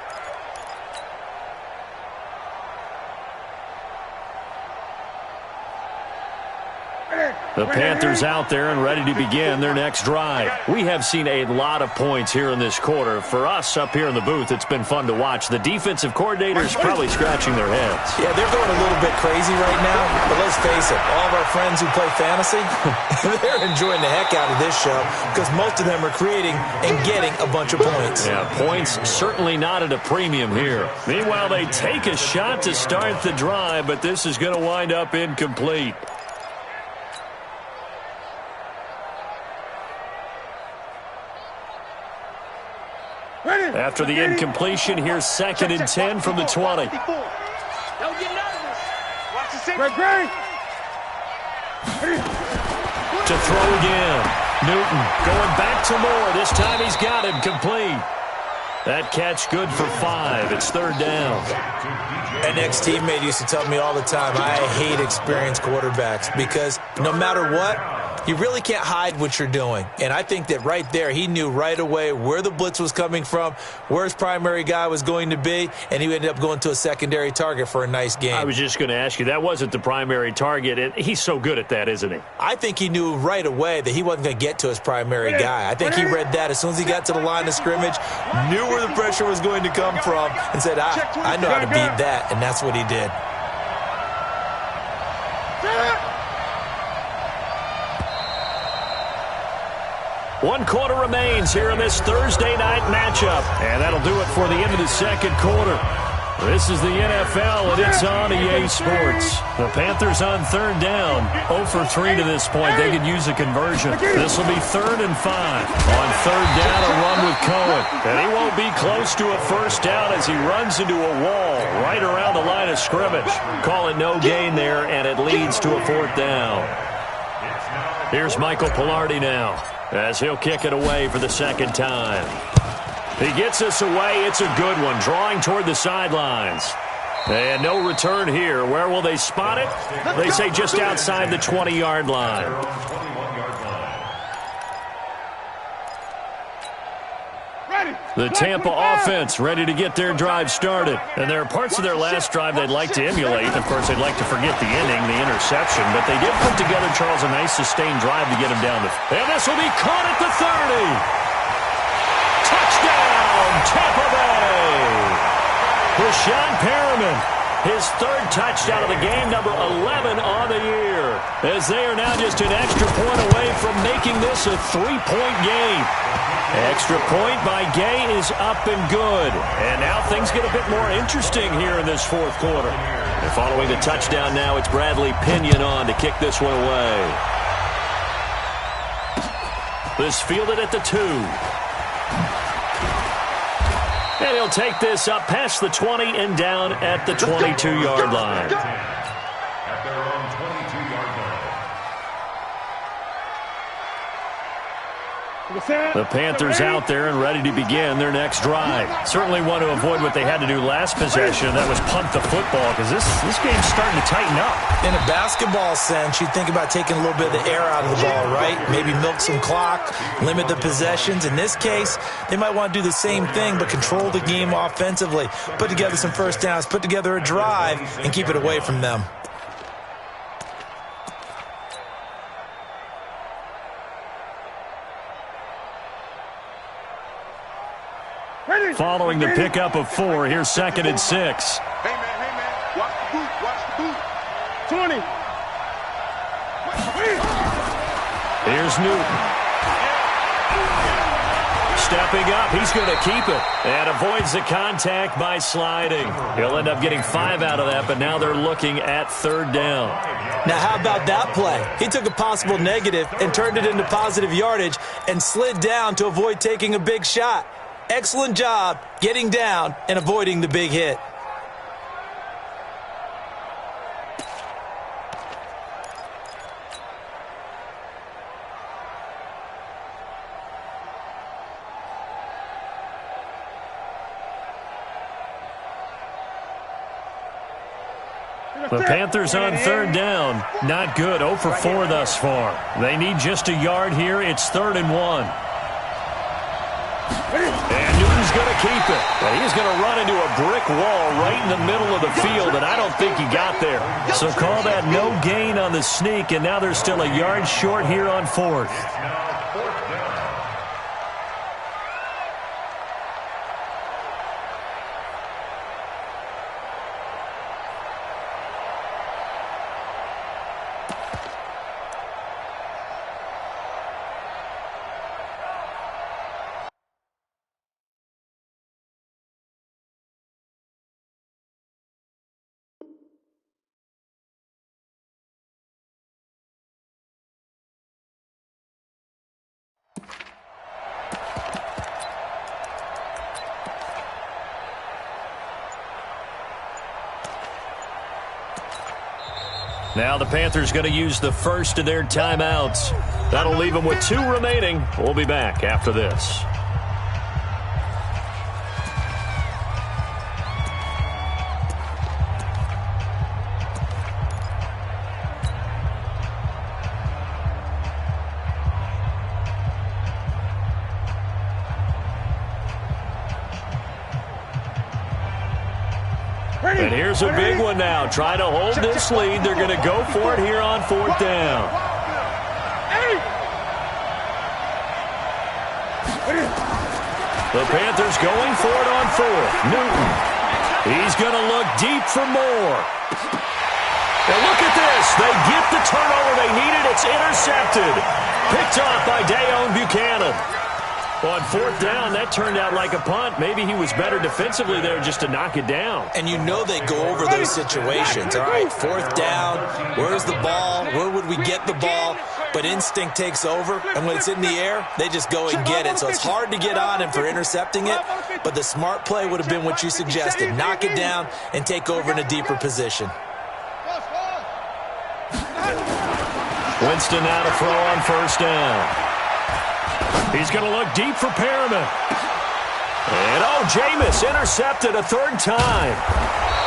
The Panthers out there and ready to begin their next drive. We have seen a lot of points here in this quarter. For us up here in the booth, it's been fun to watch. The defensive coordinators probably scratching their heads. Yeah, they're going a little bit crazy right now, but let's face it, all of our friends who play fantasy, they're enjoying the heck out of this show because most of them are creating and getting a bunch of points. Yeah, points certainly not at a premium here. Meanwhile, they take a shot to start the drive, but this is going to wind up incomplete. After the incompletion, here's 2nd and 10 from the 20. Don't get nervous. Watch the center. Great. To throw again. Newton going back to Moore. This time he's got him complete. That catch good for 5. It's 3rd down. An ex-teammate used to tell me all the time, I hate experienced quarterbacks because no matter what, you really can't hide what you're doing. And I think that right there, he knew right away where the blitz was coming from, where his primary guy was going to be, and he ended up going to a secondary target for a nice game. I was just going to ask you, that wasn't the primary target. And he's so good at that, isn't he? I think he knew right away that he wasn't going to get to his primary guy. I think he read that as soon as he got to the line of scrimmage, knew where the pressure was going to come from, and said, I know how to beat that, and that's what he did. 1 quarter remains here in this Thursday night matchup. And that'll do it for the end of the second quarter. This is the NFL, and it's on EA Sports. The Panthers on third down. 0 for 3 to this point. They could use a conversion. This will be 3rd and 5. On third down, a run with Cohen. And he won't be close to a first down as he runs into a wall right around the line of scrimmage. Call it no gain there, and it leads to a 4th down. Here's Michael Pilardi now as he'll kick it away for the second time. He gets us away. It's a good one, drawing toward the sidelines. And no return here. Where will they spot it? They say just outside the 20-yard line. The Tampa offense ready to get their drive started. And there are parts of their last drive they'd like to emulate. Of course, they'd like to forget the inning, the interception. But they did put together, Charles, a nice sustained drive to get him down the field. And this will be caught at the 30. Touchdown, Tampa Bay! Rashawn Perriman, his 3rd touchdown of the game, number 11 on the year. As they are now just an extra point away from making this a 3-point game. Extra point by Gay is up and good. And now things get a bit more interesting here in this 4th quarter. And following the touchdown now, it's Bradley Pinion on to kick this one away. This fielded at the 2. And he'll take this up past the 20 and down at the 22-yard line. At their own 22-yard line. The Panthers out there and ready to begin their next drive. Certainly want to avoid what they had to do last possession. That was punt the football because this game's starting to tighten up. In a basketball sense, you think about taking a little bit of the air out of the ball, right? Maybe milk some clock, limit the possessions. In this case, they might want to do the same thing but control the game offensively. Put together some first downs, put together a drive, and keep it away from them. Following the pickup of 4, here's 2nd and 6. Hey, man, watch the boot, watch the boot. 20. Here's Newton. Stepping up, he's going to keep it. And avoids the contact by sliding. He'll end up getting 5 out of that, but now they're looking at 3rd down. Now, how about that play? He took a possible negative and turned it into positive yardage and slid down to avoid taking a big shot. Excellent job getting down and avoiding the big hit. The Panthers on 3rd down. Not good. 0 for 4 thus far. They need just a yard here. It's 3rd and 1. And Newton's going to keep it. But he's going to run into a brick wall right in the middle of the field, and I don't think he got there. So call that no gain on the sneak, and now they're still a yard short here on 4th. Now the Panthers going to use the first of their timeouts. That'll leave them with 2 remaining. We'll be back after this. And here's a big one now. Trying to hold this lead. They're going to go for it here on 4th down. The Panthers going for it on 4th. Newton. He's going to look deep for more. And look at this. They get the turnover they needed. It's intercepted. Picked off by Dayon Buchanan. On fourth down, that turned out like a punt. Maybe he was better defensively there just to knock it down. And you know they go over those situations, all right? Fourth down, where's the ball? Where would we get the ball? But instinct takes over, and when it's in the air, they just go and get it. So it's hard to get on him for intercepting it, but the smart play would have been what you suggested. Knock it down and take over in a deeper position. Winston now to throw on first down. He's going to look deep for Perriman. And, Jameis intercepted a third time.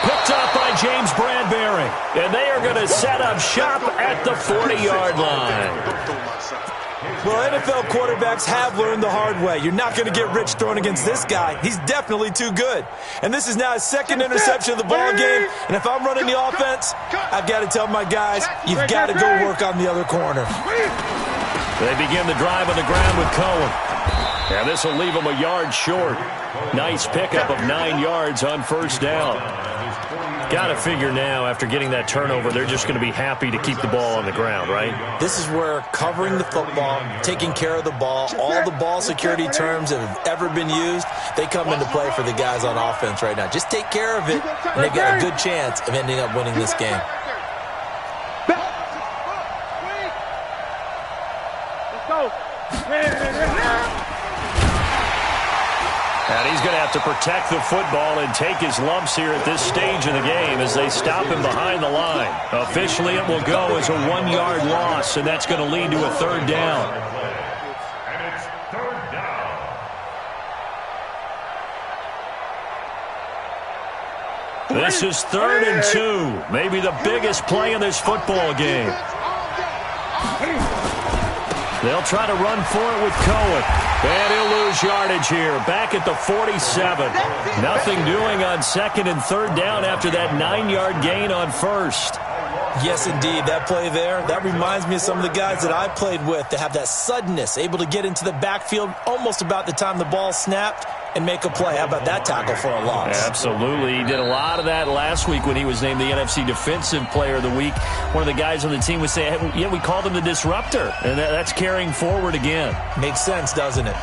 Picked up by James Bradbury. And they are going to set up shop at the 40-yard line. Well, NFL quarterbacks have learned the hard way. You're not going to get rich throwing against this guy. He's definitely too good. And this is now his second interception of the ball game. And if I'm running the offense, I've got to tell my guys, you've got to go work on the other corner. They begin the drive on the ground with Cohen. And this will leave them a yard short. Nice pickup of 9 yards on first down. Got to figure now, after getting that turnover, they're just going to be happy to keep the ball on the ground, right? This is where covering the football, taking care of the ball, all the ball security terms that have ever been used, they come into play for the guys on offense right now. Just take care of it, and they've got a good chance of ending up winning this game. And he's going to have to protect the football and take his lumps here at this stage of the game as they stop him behind the line. Officially, it will go as a 1-yard loss, and that's going to lead to a third down. And it's third down. This is 3rd and 2. Maybe the biggest play in this football game. They'll try to run for it with Cohen. And he'll lose yardage here. Back at the 47. Nothing doing on 2nd and 3rd down after that 9-yard gain on first. Yes, indeed. That play there, that reminds me of some of the guys that I played with that have that suddenness, able to get into the backfield almost about the time the ball snapped and make a play. How about that tackle for a loss? Absolutely. He did a lot of that last week when he was named the NFC Defensive Player of the Week. One of the guys on the team would say, hey, yeah, we called him the disruptor. And that's carrying forward again. Makes sense, doesn't it?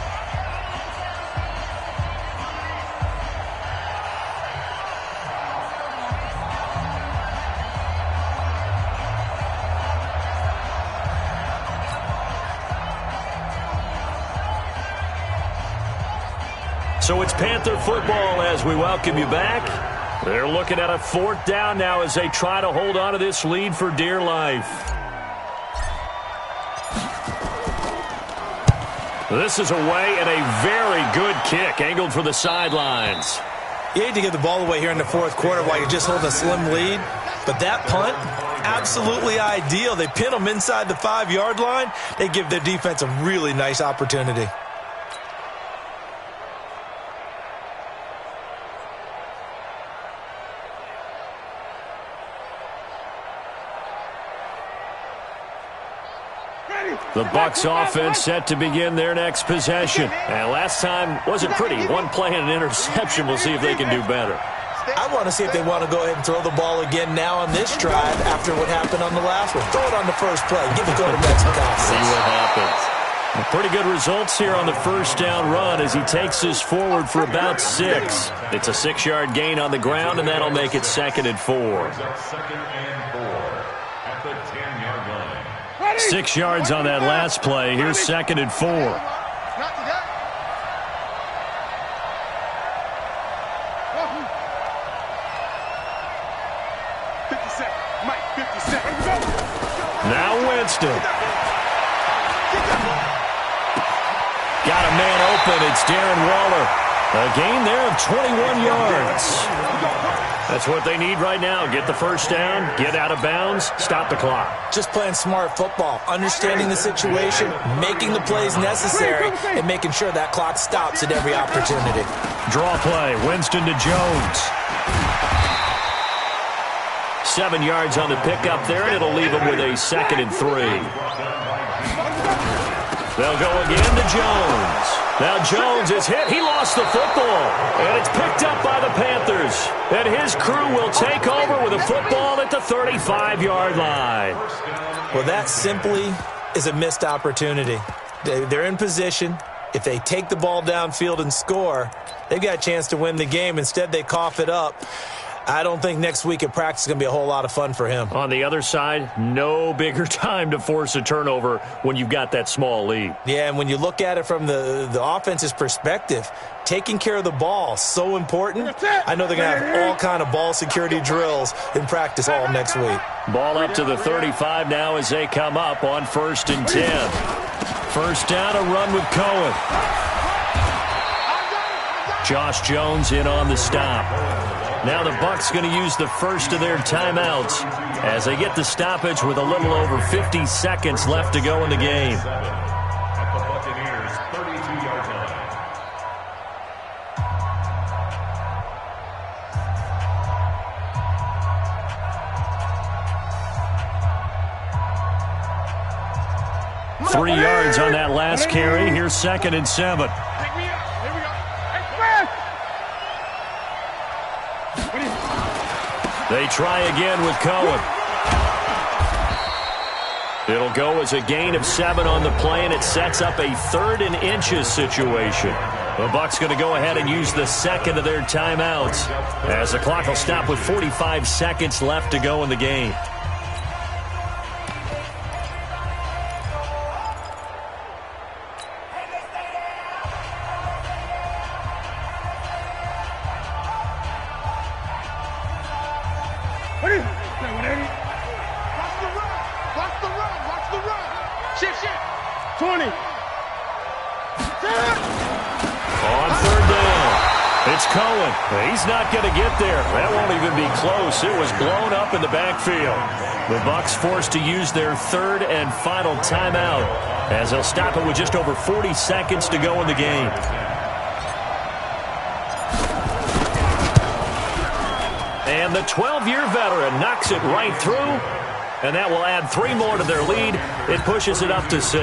So it's Panther football as we welcome you back. They're looking at a 4th down now as they try to hold on to this lead for dear life. This is away and a very good kick angled for the sidelines. You hate to give the ball away here in the 4th quarter while you're just holding a slim lead. But that punt, absolutely ideal. They pin them inside the 5-yard line. They give their defense a really nice opportunity. The Bucs offense set to begin their next possession. And last time wasn't pretty. One play and an interception. We'll see if they can do better. I want to see if they want to go ahead and throw the ball again now on this drive after what happened on the last one. Throw it on the first play. Give the quarterback some confidence. See what happens. Pretty good results here on the first down run as he takes this forward for about 6. It's a 6-yard gain on the ground, and that'll make it 2nd and 4. 2nd and 4 at the 10-yard line. 6 yards on that last play. Here's 2nd and 4. Now Winston. Got a man open. It's Darren Waller. A gain there of 21 yards. That's what they need right now. Get the first down, get out of bounds, stop the clock. Just playing smart football, understanding the situation, making the plays necessary, and making sure that clock stops at every opportunity. Draw play, Winston to Jones. 7 yards on the pickup there, and it'll leave him with a 2nd and 3. They'll go again to Jones. Now Jones is hit. He lost the football. And it's picked up by the Panthers. And his crew will take over with a football at the 35-yard line. Well, that simply is a missed opportunity. They're in position. If they take the ball downfield and score, they've got a chance to win the game. Instead, they cough it up. I don't think next week at practice is going to be a whole lot of fun for him. On the other side, no bigger time to force a turnover when you've got that small lead. Yeah, and when you look at it from the offense's perspective, taking care of the ball, so important. I know they're going to have all kind of ball security drills in practice all next week. Ball up to the 35 now as they come up on 1st and 10. First down, a run with Cohen. Josh Jones in on the stop. Now the Bucs going to use the first of their timeouts as they get the stoppage with a little over 50 seconds left to go in the game. At the Buccaneers' 32-yard line. Three yards on that last carry. Here's 2nd and 7. Take me up. Here we go. Hey, They try again with Cohen. It'll go as a gain of 7 on the play, and it sets up a 3rd and inches situation. The Bucs going to go ahead and use the second of their timeouts as the clock will stop with 45 seconds left to go in the game. Watch the run. Shift. 20. On 3rd down, it's Cohen. He's not going to get there. That won't even be close. It was blown up in the backfield. The Bucs forced to use their 3rd and final timeout as they'll stop it with just over 40 seconds to go in the game. And the 12-year veteran knocks it right through, and that will add 3 more to their lead. It pushes it up to 6.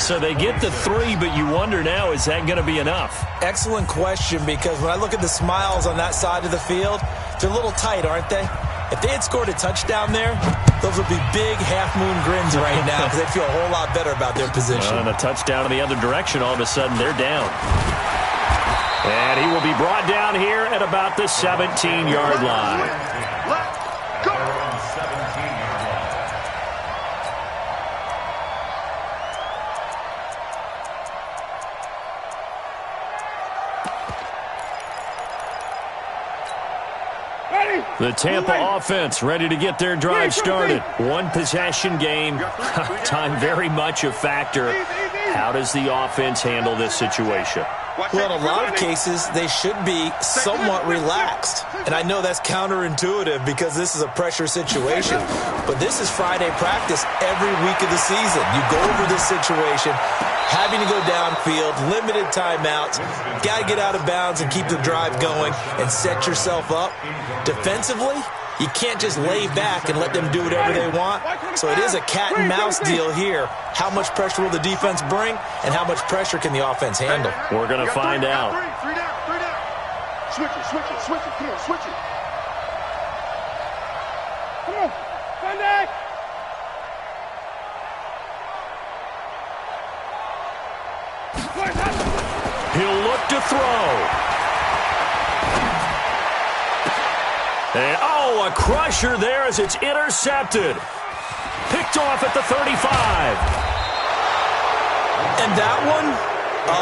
So they get the 3, but you wonder now, is that going to be enough? Excellent question, because when I look at the smiles on that side of the field, they're a little tight, aren't they? If they had scored a touchdown there, those would be big half-moon grins right now because they feel a whole lot better about their position. And a touchdown in the other direction, all of a sudden they're down. And he will be brought down here at about the 17-yard line. Let's go. The Tampa offense ready to get their drive started. One possession game. Time very much a factor. How does the offense handle this situation? Well, in a lot of cases, they should be somewhat relaxed. And I know that's counterintuitive because this is a pressure situation. But this is Friday practice every week of the season. You go over this situation, having to go downfield, limited timeouts, got to get out of bounds and keep the drive going and set yourself up. Defensively, you can't just lay back and let them do whatever they want. So it is a cat and mouse deal here. How much pressure will the defense bring and how much pressure can the offense handle? We're going to find out. Three down. Switch it. Come on, switch it. Come on, Sunday. He'll look to throw. And, a crusher there as it's intercepted. Picked off at the 35. And that one,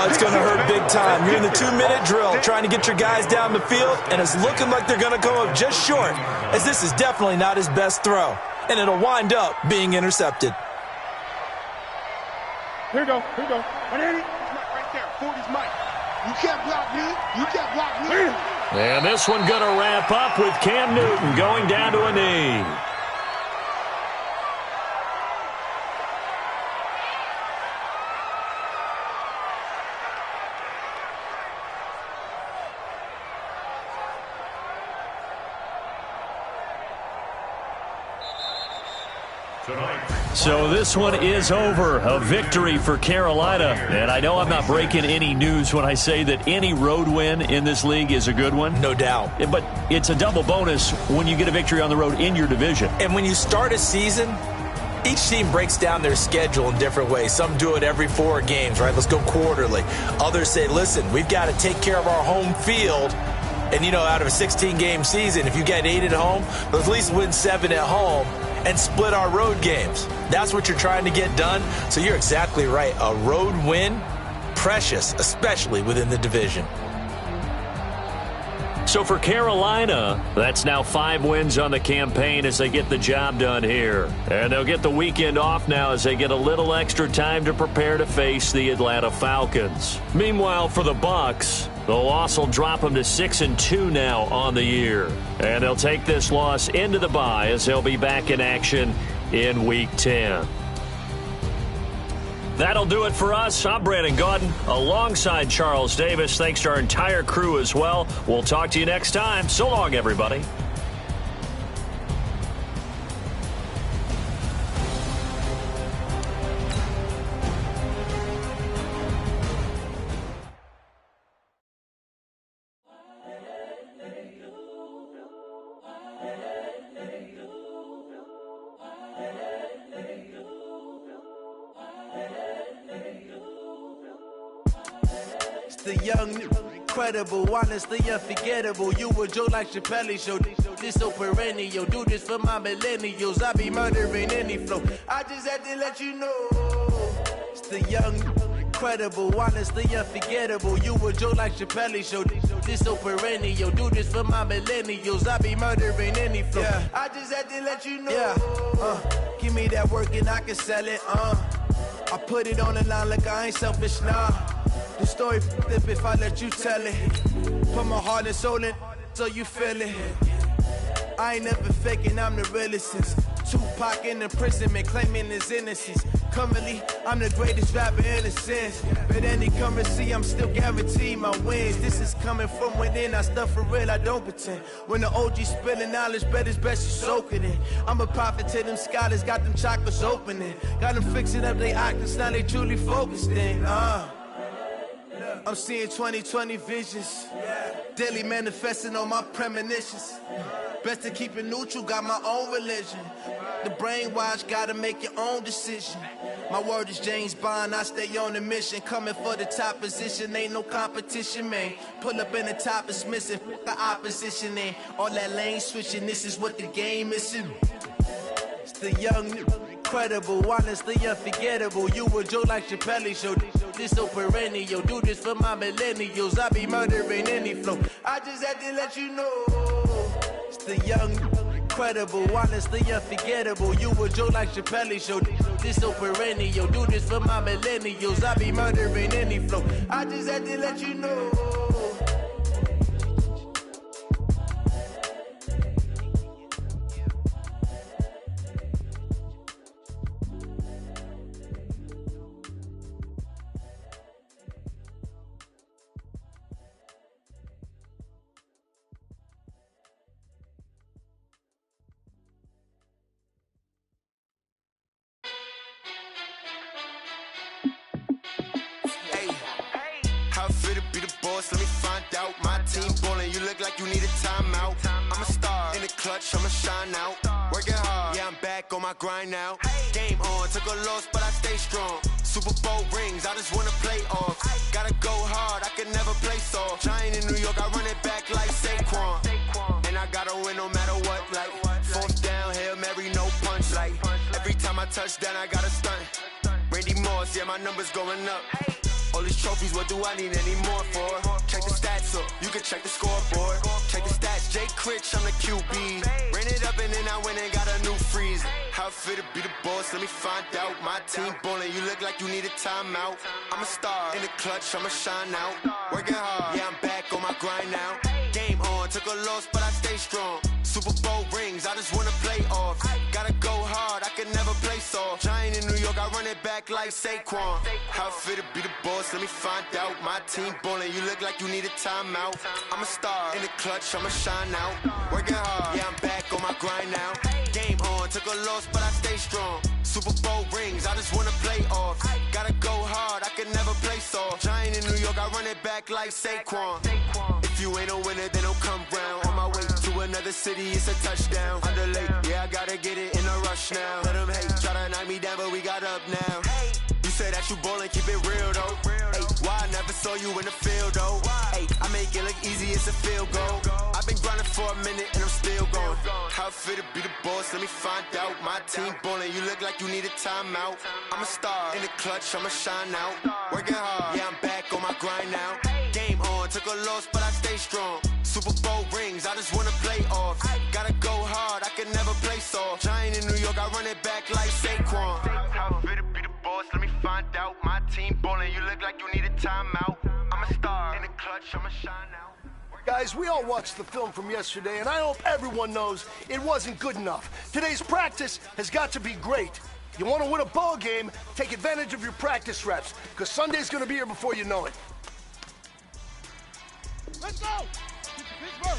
it's going to hurt big time. You're in the 2-minute drill trying to get your guys down the field, and it's looking like they're going to come up just short, as this is definitely not his best throw. And it'll wind up being intercepted. Here we go. Right there. 40's Mike. You can't block me. And this one going to wrap up with Cam Newton going down to a knee. So this one is over. A victory for Carolina. And I know I'm not breaking any news when I say that any road win in this league is a good one. No doubt. But it's a double bonus when you get a victory on the road in your division. And when you start a season, each team breaks down their schedule in different ways. Some do it every 4 games, right? Let's go quarterly. Others say, listen, we've got to take care of our home field. And, you know, out of a 16-game season, if you get 8 at home, let's at least win 7 at home and split our road games. That's what you're trying to get done. So you're exactly right. A road win, precious, especially within the division. So for Carolina, that's now 5 wins on the campaign as they get the job done here. And they'll get the weekend off now as they get a little extra time to prepare to face the Atlanta Falcons. Meanwhile, for the Bucs, the loss will drop them to 6-2 now on the year. And they'll take this loss into the bye as they'll be back in action in Week 10. That'll do it for us. I'm Brandon Gaudin alongside Charles Davis. Thanks to our entire crew as well. We'll talk to you next time. So long, everybody. The young, incredible, honestly unforgettable. You a Joe like Chappelle show. This so perennial. Do this for my millennials. I be murdering any flow. I just had to let you know. It's the young, incredible, honestly unforgettable. You a Joe like Chappelle show. This so perennial. Do this for my millennials. I be murdering any flow. Yeah. I just had to let you know. Yeah. Give me that work and I can sell it. I put it on the line like I ain't selfish, nah. The story flip if I let you tell it. Put my heart and soul in so you feel it. I ain't never faking, I'm the realest since Tupac in imprisonment, claiming his innocence. Currently, I'm the greatest rapper in a sense. But any currency, I'm still guaranteed my wins. This is coming from within, I stuff for real, I don't pretend. When the OG spilling knowledge, bet it's best you soak it in. I'm a prophet to them scholars, got them chakras opening. Got them fixing up they octaves, now they truly focused in. I'm seeing 2020 visions. Daily manifesting on my premonitions. Best to keep it neutral, got my own religion. The brainwash, gotta make your own decision. My word is James Bond, I stay on the mission. Coming for the top position, ain't no competition, man. Pull up in the top, it's missing, the opposition in. All that lane switching, this is what the game is in. It's the young, incredible, honestly unforgettable. You a Joe like Chappelle show. This so perennial. Do this for my millennials. I be murdering any flow. I just had to let you know. It's the young, incredible, honestly unforgettable. You a Joe like Chappelle show. This so perennial. Do this for my millennials. I be murdering any flow. I just had to let you know. Let me find out. My team ballin', you look like you need a timeout. I'm a star in the clutch, I'ma shine out. Working hard, yeah, I'm back on my grind now. Game on, took a loss, but I stay strong. Super Bowl rings, I just wanna play off. Gotta go hard, I can never play soft. Giant in New York, I run it back like Saquon. And I gotta win no matter what, like fourth down, Hail Mary, no punch. Like every time I touch down, I gotta stunt. Randy Moss, yeah, my numbers going up. All these trophies, what do I need any more for? Check the stats up, you can check the scoreboard. Check the stats, Jake Critch, I'm the QB. Ran it up and then I went and got a new freeze. How it feel to be the boss, let me find out. My team ballin', you look like you need a timeout. I'm a star in the clutch, I'ma shine out. Working hard, yeah, I'm back on my grind now. Game on, took a loss, but I stay strong. Super Bowl rings, I just wanna play off. Gotta go hard, I can never play soft. Giant in New York, I run it back like Saquon. How it feel to be the boss, let me find out. My team ballin', you look like you need a timeout. I'm a star in the clutch, I'ma shine out. Working hard, yeah, I'm back on my grind now. Game on, took a loss, but I stay strong. Super Bowl rings, I just wanna play off. Gotta go hard, I can never play soft. Giant in New York, I run it back like Saquon. If you ain't a winner, then don't come round. On my way to another city, it's a touchdown. Underlay, yeah, I gotta get it in a rush now. Let them hate, try to knock me down, but we got up now. You say that you ballin', keep it real though. Hey, why I never saw you in the field though? Hey, I make it look easy, it's a field goal. I've been grinding for a minute and I'm still going. How it feel to be the boss, let me find out. My team ballin', you look like you need a timeout. I'm a star in the clutch, I'ma shine out. Working hard, yeah, I'm back on my grind now. Game on, took a loss, but I stay strong. Super Bowl rings, I just wanna play off. Gotta go hard, I can never play soft. Giant in New York, I run it back like Saquon. How it feel to be the boss, let me find out. My team ballin', you look like you need a timeout. I'm a star in the clutch, I'ma shine out. Guys, we all watched the film from yesterday, and I hope everyone knows it wasn't good enough. Today's practice has got to be great. You want to win a ball game, take advantage of your practice reps, because Sunday's going to be here before you know it. Let's go! Pittsburgh!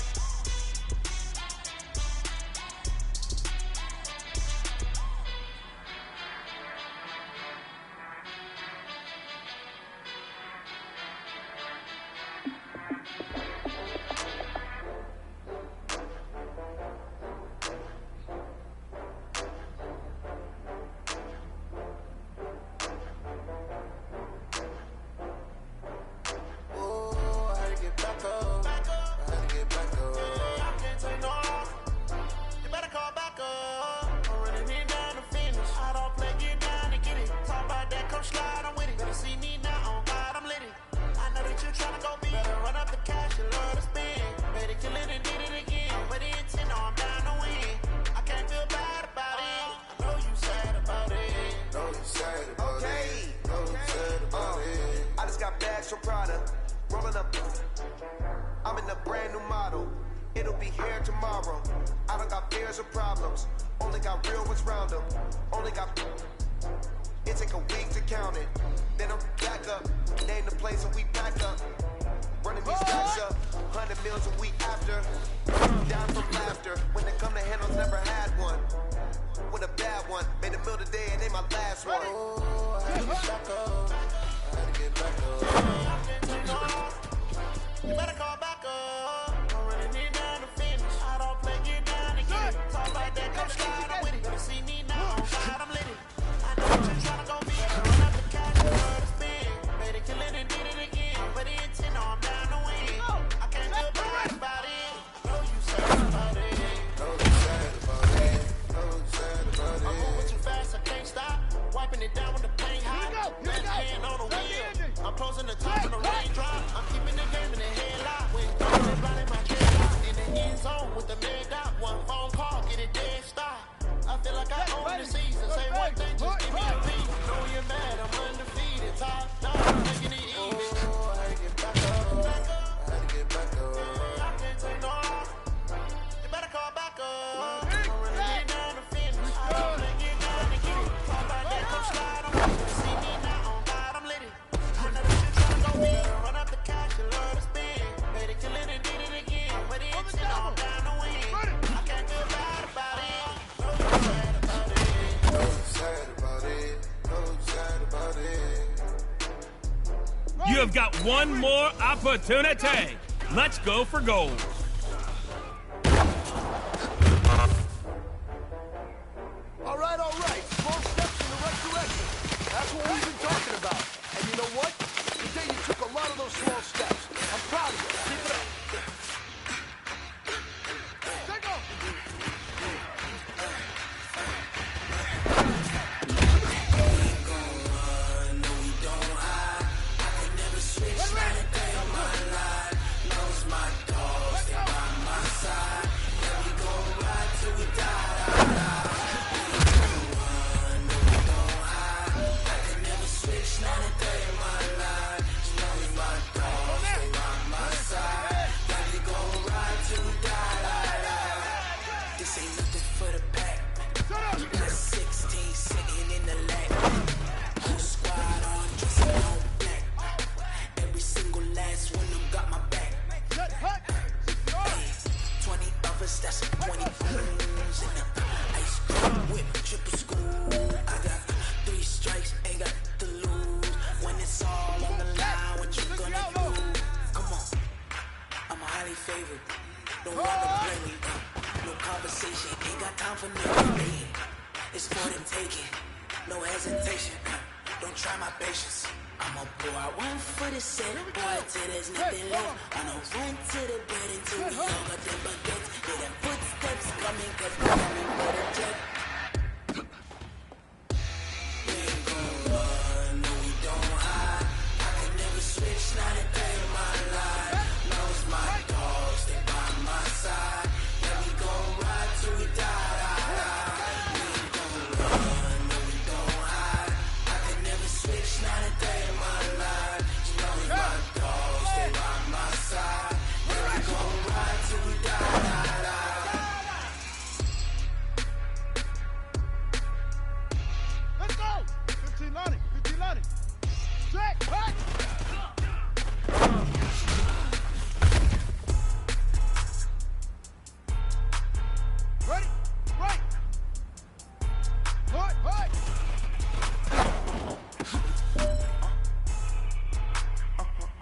I'm in a brand new model. It'll be here tomorrow. I don't got fears or problems. Only got real ones round them. Only got. It take a week to count it. Then I'm back up. Name the place and we pack up. Running these stacks up. 100 meals a week after. Down from laughter. When they come to handles, never had one. With a bad one. Made a meal today and they my last one. Oh, I had to get back up. I had to get back up. You better call back up. I'm running it down to finish. I don't play, get down and get it. Talk like that, come slide, I'm with it. Better see me now, I'm slide, I'm lit it. I know what you're trying to go be. Run up the cash, you love to spin. Made it, kill it, and did it again. But the intent, no, I'm down to win. I can't feel bad about it. Know you sad about it. Know you sad about it. Know you sad about it. I'm moving too fast, I can't stop. Wiping it down with the paint hot. Left hand on the wheel. I'm closing the top of the raindrop. I'm keeping the game in the headlock. When I'm running my headlock in the end zone with the mid dot. One phone call, get it dead stop. I feel like I own the season. Say one thing, just give me a beat. Know you're mad, I'm undefeated. Top dog, making it even. Oh, I had to get back up. I had to get back up. I can't take no off. You better call back up. I'm running it down to finish. I don't play, get down to get it. Talk about that, come slide, I'm with it. See me now, on God, I'm lit it. I know that you're trying to go big. Run up the cash, you love to spin. Made it, kill it, and did it again. But the intent, I'm down to win. I can't feel bad about it. Know you sad about it. Know you sad about it. Know you sad about it. You have got one more opportunity. Let's go for gold. All right. Small steps in the right direction. That's what we've been talking about. And you know what? Today you took a lot of those small steps. I'm proud of you. Keep it up. Take off! This ain't nothing for the pack. Got 16 sitting in the lap. Whole squad on dressing all black. Every single last one of them got my back. 20 of us, that's 20 goons in the ice Whip, triple school. I got 3 strikes, ain't got to lose. When it's all on the line, what you gonna do? Come on, I'm a highly favored. Don't wanna play me. No conversation, ain't got time for no debating. It's for the taking, no hesitation. Don't try my patience. I'ma pour out one for the set, boy, till there's nothing left. I'ma run to the bed until we all got them baguettes. Hear them footsteps coming, cause we're coming for the jet. We ain't gon' run, no we don't hide. I can never switch, not a day in my life. Knows my dogs, they by my side. Yeah, we gon' ride till we die. Switch, not a day in my life. You know it's my dogs, they by my side. Yeah, we gon' ride till we die. Let's go! 15 Lonnie, 15 Lonnie. Jack, back! Ready? Right! Right, right!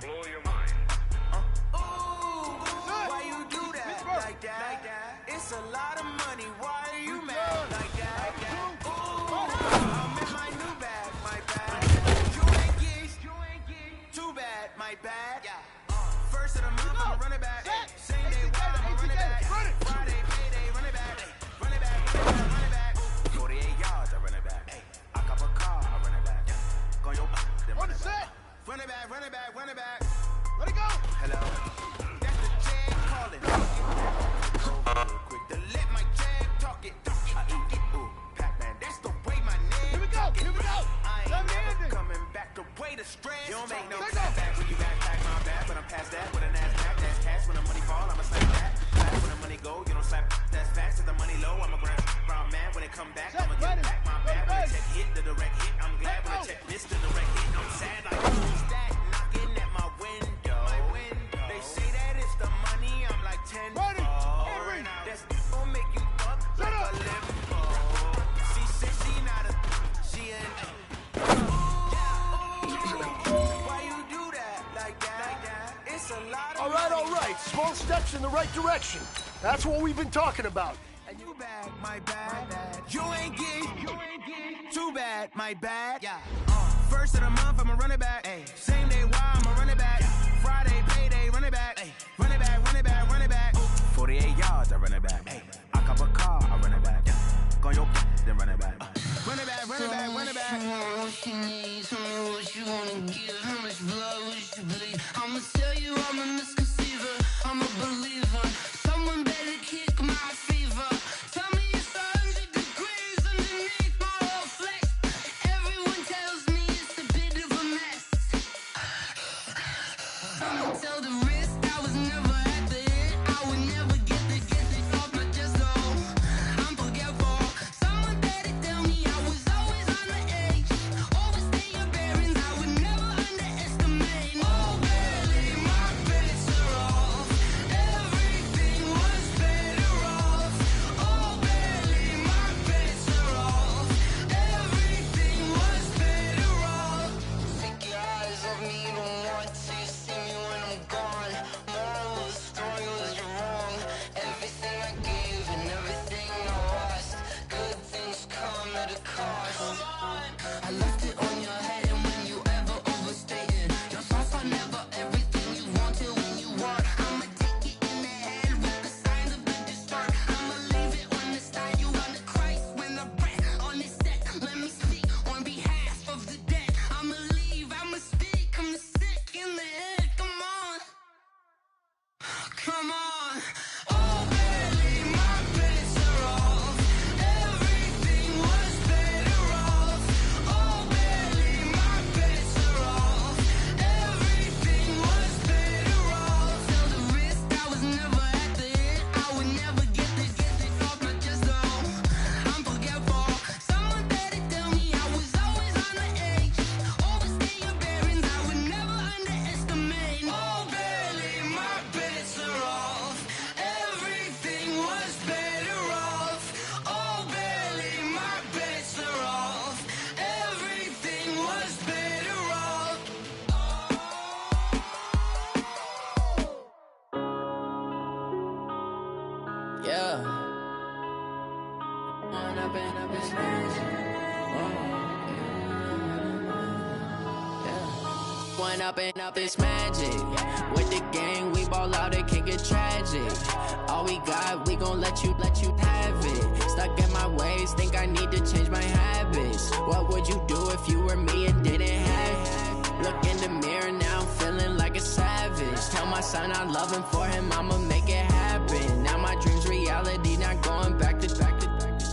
Blow your mind. Why you do that like that? It's a lot of money. Why are you mad like that? Ooh, I'm in my new bag, my bad. You ain't get too bad, my bad. First of the month, I'ma run it back. Same day, why I'ma run it back. Friday, payday, run it back. Run it back, run it back. 48 yards, I run it back. I cop a car, I run it back. Go your then run it back. Run it back, run it back, run it back. Let it go! Hello. That's the jam calling. Go real quick to let my jam talk it. I eat it. Ooh, Pac-Man, that's the way my name. Here we go, here we go! I ain't Let me never end it. coming back the way the stress. You don't make no Take off. back when you back my bad, but I'm past that with a NASDAQ. That's cash when the money fall, I'ma slap that. Fast when the money go, you don't slap. That's fast. If the money low, I'm a ground man. When it come back, I'ma get back my bad. When the check hit, the direct hit. I'm glad when the check missed the direct hit. I'm sad like who's that knocking at my window? They say that it's the money. I'm like 10. That's gonna make you up like a limbo. She said she not a. She ain't. Why you do that like that? It's a lot of All right. Small steps in the right direction. That's what we've been talking about. And you bad, my bad. You ain't get too bad, my bad. First of the month, I'ma run it back. Same day, why I'ma run it back. Friday, payday, run it back. Run it back, run it back, run it back. 48 yards, I run it back. I cop a car, I run it back. Go your then run it back. Run it back, run it back, run it back. What you need, tell me what you wanna give. How much blood would you bleed? I'ma tell you I'm a misconceiver. I'm a believer. Someone better kick my fever. Tell me it's 100 degrees underneath my whole flesh. Everyone tells me it's a bit of a mess. I'ma tell the risk I was never at the end. I would never get it off my chest, though. I'm forgetful. Someone better tell me I was always on the edge. Overstay your bearings, I would never underestimate. Yeah. When up in this magic. When up this magic. With the gang, we ball out, it can get tragic. All we got, we gon' let you have it. Stuck in my ways, think I need to change my habits. What would you do if you were me and didn't have it? Look in the mirror now, I'm feeling like a savage. Tell my son I love him, for him I'ma make it happen. Now my dream's reality, not going back to.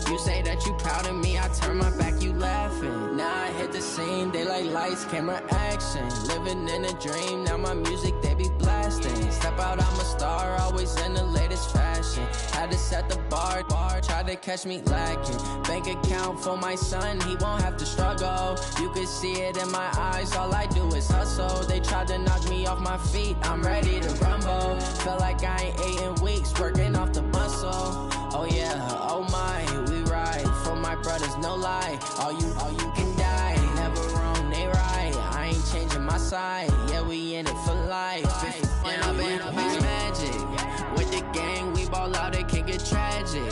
You say that you proud of me, I turn my back, you laughing. Now I hit the scene, they like lights, camera, action. Living in a dream, now my music, they be blasting. Step out, I'm a star, always in the latest fashion. Had to set the bar, try to catch me lacking. Bank account for my son, he won't have to struggle. You can see it in my eyes, all I do is hustle. They tried to knock me off my feet, I'm ready to rumble. Felt like I ain't ate in weeks, working off the muscle. Oh yeah, oh my, we ride for my brothers, no lie. All you can die, never wrong, they right. I ain't changing my side, yeah, we in it for life. When up in this magic, with the gang, we ball out, it can get tragic.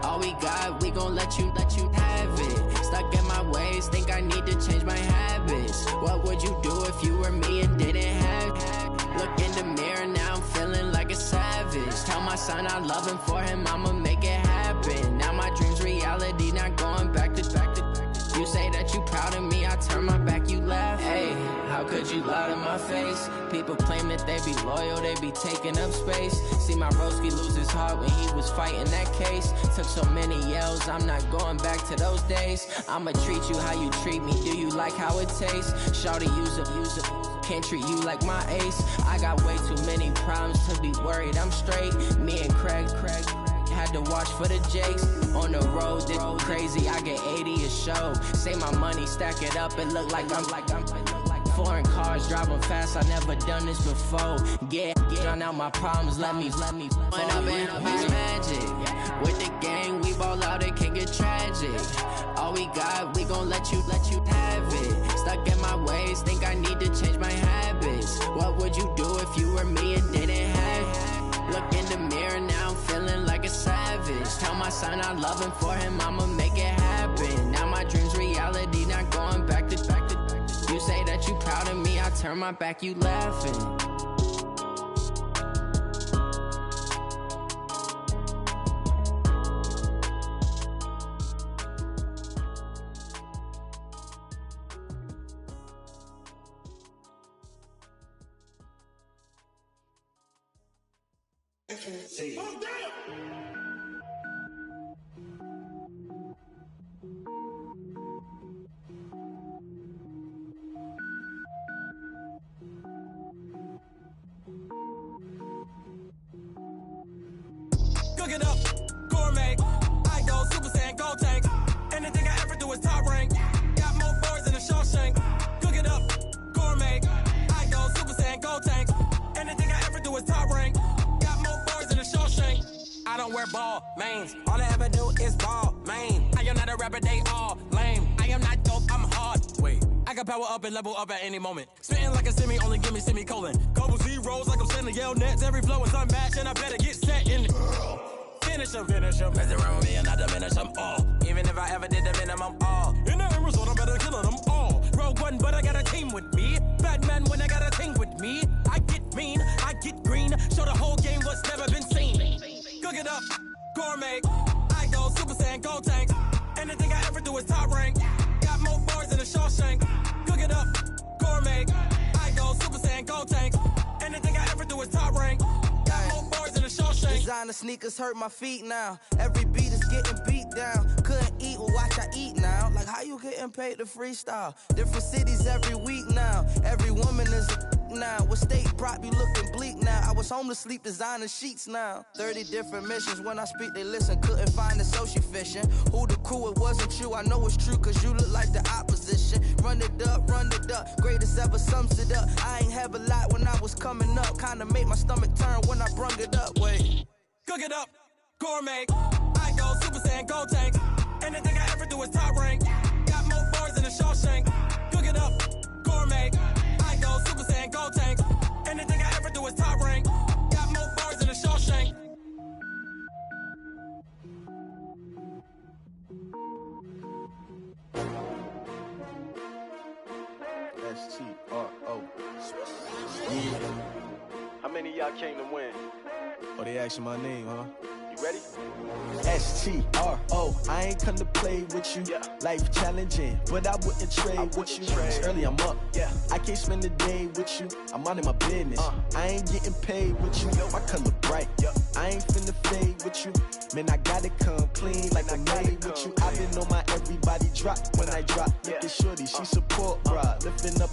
All we got, we gon' let you have it. Stuck in my ways, think I need to change my habits. What would you do if you were me and didn't have it? Look in the mirror, now I'm feeling like a savage. Tell my son I love him, for him I'ma make it happen. Now my dream's reality, not going back to. You say that you proud of me, I turn my back, you laugh. Hey, how could you lie to my face? People claim that they be loyal, they be taking up space. See my broski lose his heart when he was fighting that case. Took so many yells, I'm not going back to those days. I'ma treat you how you treat me, do you like how it tastes? Shawty, use up, can't treat you like my ace. I got way too many problems to be worried, I'm straight. Me and Craig had to watch for the Jakes. On the road, this crazy, I get 80 a show. Say my money, stack it up, it look like I'm foreign cars, driving fast, I never done this before. Drown out my problems, let me. When up in this magic, with the gang, we ball out, it can get tragic. All we got, we gon' let you have it. Stuck in my ways, think I need to change my habits. What would you do if you were me and didn't have it? Look in the mirror, now I'm feeling like a savage. Tell my son I love him, for him I'ma make it happen. Now my dream's reality, not going back to. You say that you proud of me, I turn my back, you laughing. Cook it up, gourmet. I go Super Saiyan, gold tank. Anything I ever do is top rank. Got more boards than a Shawshank. Cook it up, gourmet. I go Super Saiyan, gold tank. Anything I ever do is top rank. Got more boards than a Shawshank. I don't wear ball mains. All I ever do is ball main. I am not a rapper, they all lame. I am not dope, I'm hard. Wait, I can power up and level up at any moment. Spitting like a semi, only give me semicolon. Couple zeros like I'm sending yell nets. Every flow is unmatched and I better get set in. Finish them. Mess around with me and I diminish them all. Even if I ever did the minimum, all. In the end result, I'm better killing them all. Rogue One, but I got a team with me. Batman when I got a team with me. I get mean, I get green. Show the whole game what's never been seen. Cook it up, gourmet. I go Super Saiyan, gold tank. Anything I ever do is top rank. Got more bars than a Shawshank. Cook it up, gourmet. I go Super Saiyan, gold tank. Anything I ever do is top rank. Got more bars than a Shawshank. Designer sneakers hurt my feet now. Every beat is getting beat down. Couldn't eat, well watch I eat now. Like how you getting paid to freestyle? Different cities every week now. Every woman is a now. With state prop, you looking bleak now. I was home to sleep designing sheets now. 30 different missions. When I speak, they listen. Couldn't find it, so she fishing. Who the crew? It wasn't you. I know it's true, cause you look like the opposition. Run it up. Greatest ever sums it up. I ain't have a lot when I was coming up. Kinda made my stomach turn when I brung it up. Wait. Cook it up, gourmet. I go Super Saiyan, gold tank. Anything I ever do is top rank. Got more bars than a Shawshank. Cook it up, gourmet. I go Super Saiyan, gold tank. Anything I ever do is top rank. Got more bars than a Shawshank. S-T-R-O. Yeah. How many of y'all came to win? Oh, they asking my name, huh? You ready? S-T-R-O. I ain't come to play with you. Yeah. Life challenging, but I wouldn't trade with you. It's early, I'm up. Yeah. I can't spend the day with you. I'm minding my business. I ain't getting paid with you. My color bright. I ain't finna fade with you. Man, I gotta come clean like I'm made with you. I've been on my everybody drop when I drop. Look at shorty, she support, bruh. Lifting up,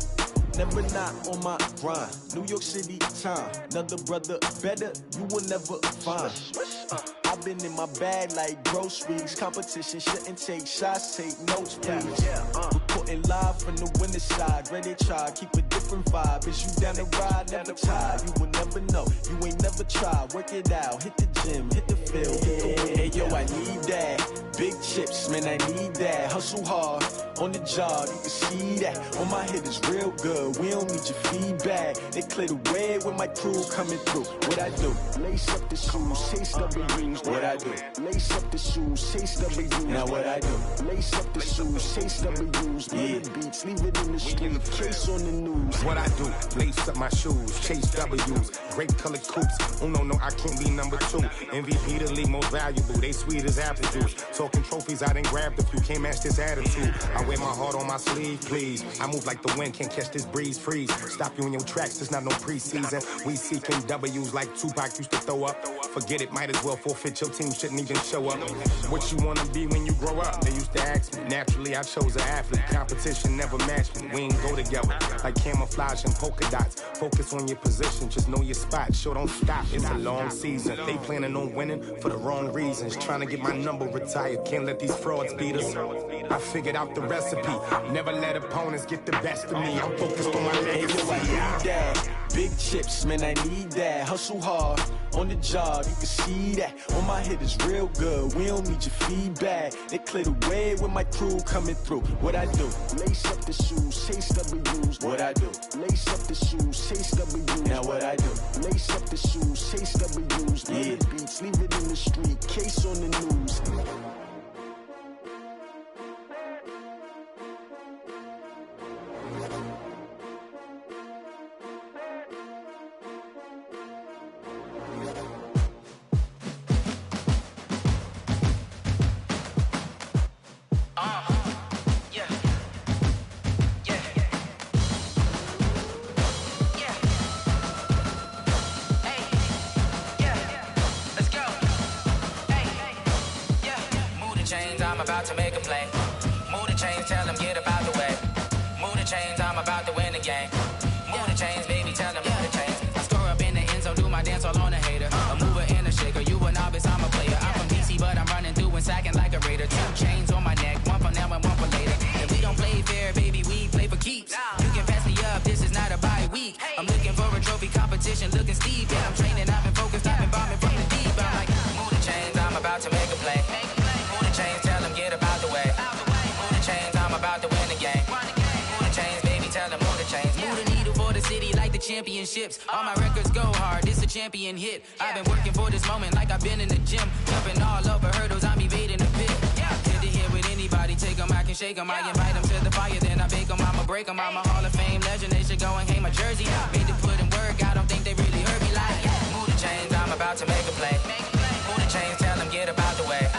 never not on my grind. New York City time, another brother better, you will never find. I've been in my bag like groceries. Competition shouldn't take shots, take notes, please. Reporting live from the winter side. Ready to try, keep a different vibe. Is you down the ride, never tired. You will never know, you ain't never tried. Work it out, hit the gym, hit the field. Hey yo, I need that. Big chips, man, I need that. Hustle hard, on the job, you can see that. On my head is real good, we don't need your feedback. They clear the way with my crew coming through. What I do? Lace up the shoes, chase W's. What I do? Lace up the shoes, chase W's. Now what I do? Lace up the shoes, chase W's. Yeah. Beats, leave it in the street, case on the news. What I do? Lace up my shoes, chase W's. Grape colored coops. Oh no, I can't be number 2. MVP the league most valuable. They sweet as apple juice. Talking trophies, I done grabbed a few. Can't match this attitude. I wear my heart on my sleeve, please. I move like the wind, can't catch this breeze. Freeze. Stop you in your tracks, there's not no preseason. We seeking W's like Tupac used to throw up. Forget it, might as well forfeit. Your team shouldn't even show up. What you wanna be when you grow up? They used to ask me. Naturally, I chose an athlete. Competition never matched me. We ain't go together. Like camouflage and polka dots. Focus on your position, just know your spot. Sure, don't stop. It's a long season. They planning on winning for the wrong reasons. Trying to get my number retired. Can't let these frauds beat us. I figured out the recipe. Never let opponents get the best of me. I'm focused on my legacy. I need that. Big chips, man, I need that. Hustle hard, on the job, you can see that. On my head is real good, we don't need your feedback. They clear the way with my crew coming through. What I do? Lace up the shoes, chase W's. What I do? Lace up the shoes, chase W's. Now what I do? Lace up the shoes, chase W's. Yeah. Beats, leave it in the street, case on the news. To make a play. Move the chains, tell them get about the way. Move the chains, I'm about to win the game. Move the chains, baby, tell them move the chains. I score up in the end zone, do my dance all on a hater. A mover and a shaker, you a novice, I'm a player. I'm from DC, but I'm running through and sacking like a raider. 2 chains on my neck, one for now and one for later. And we don't play fair, baby, we play for keeps. You can pass me up, this is not a bye week. I'm looking for a trophy competition, looking steep. Yeah, I'm training, I've been focused, I've been bombing from the deep. I'm like, move the chains, I'm about to make a play. Move the chains, tell them get about the way. Move the chains, I'm about to win the game. Move the chains, baby, tell them move the chains. Move the needle for the city like the championships. All my records go hard, this a champion hit. I've been working for this moment like I've been in the gym. Jumping all over hurdles, I'm evading the pit. Good to hear with anybody, take them, I can shake them. I invite them to the fire, then I bake them, I'ma break them. I'm a Hall of Fame legend, they should go and hang my jersey. Made to put in work, I don't think they really heard me like. Move the chains, I'm about to make a play. Move the chains, tell them get about the way.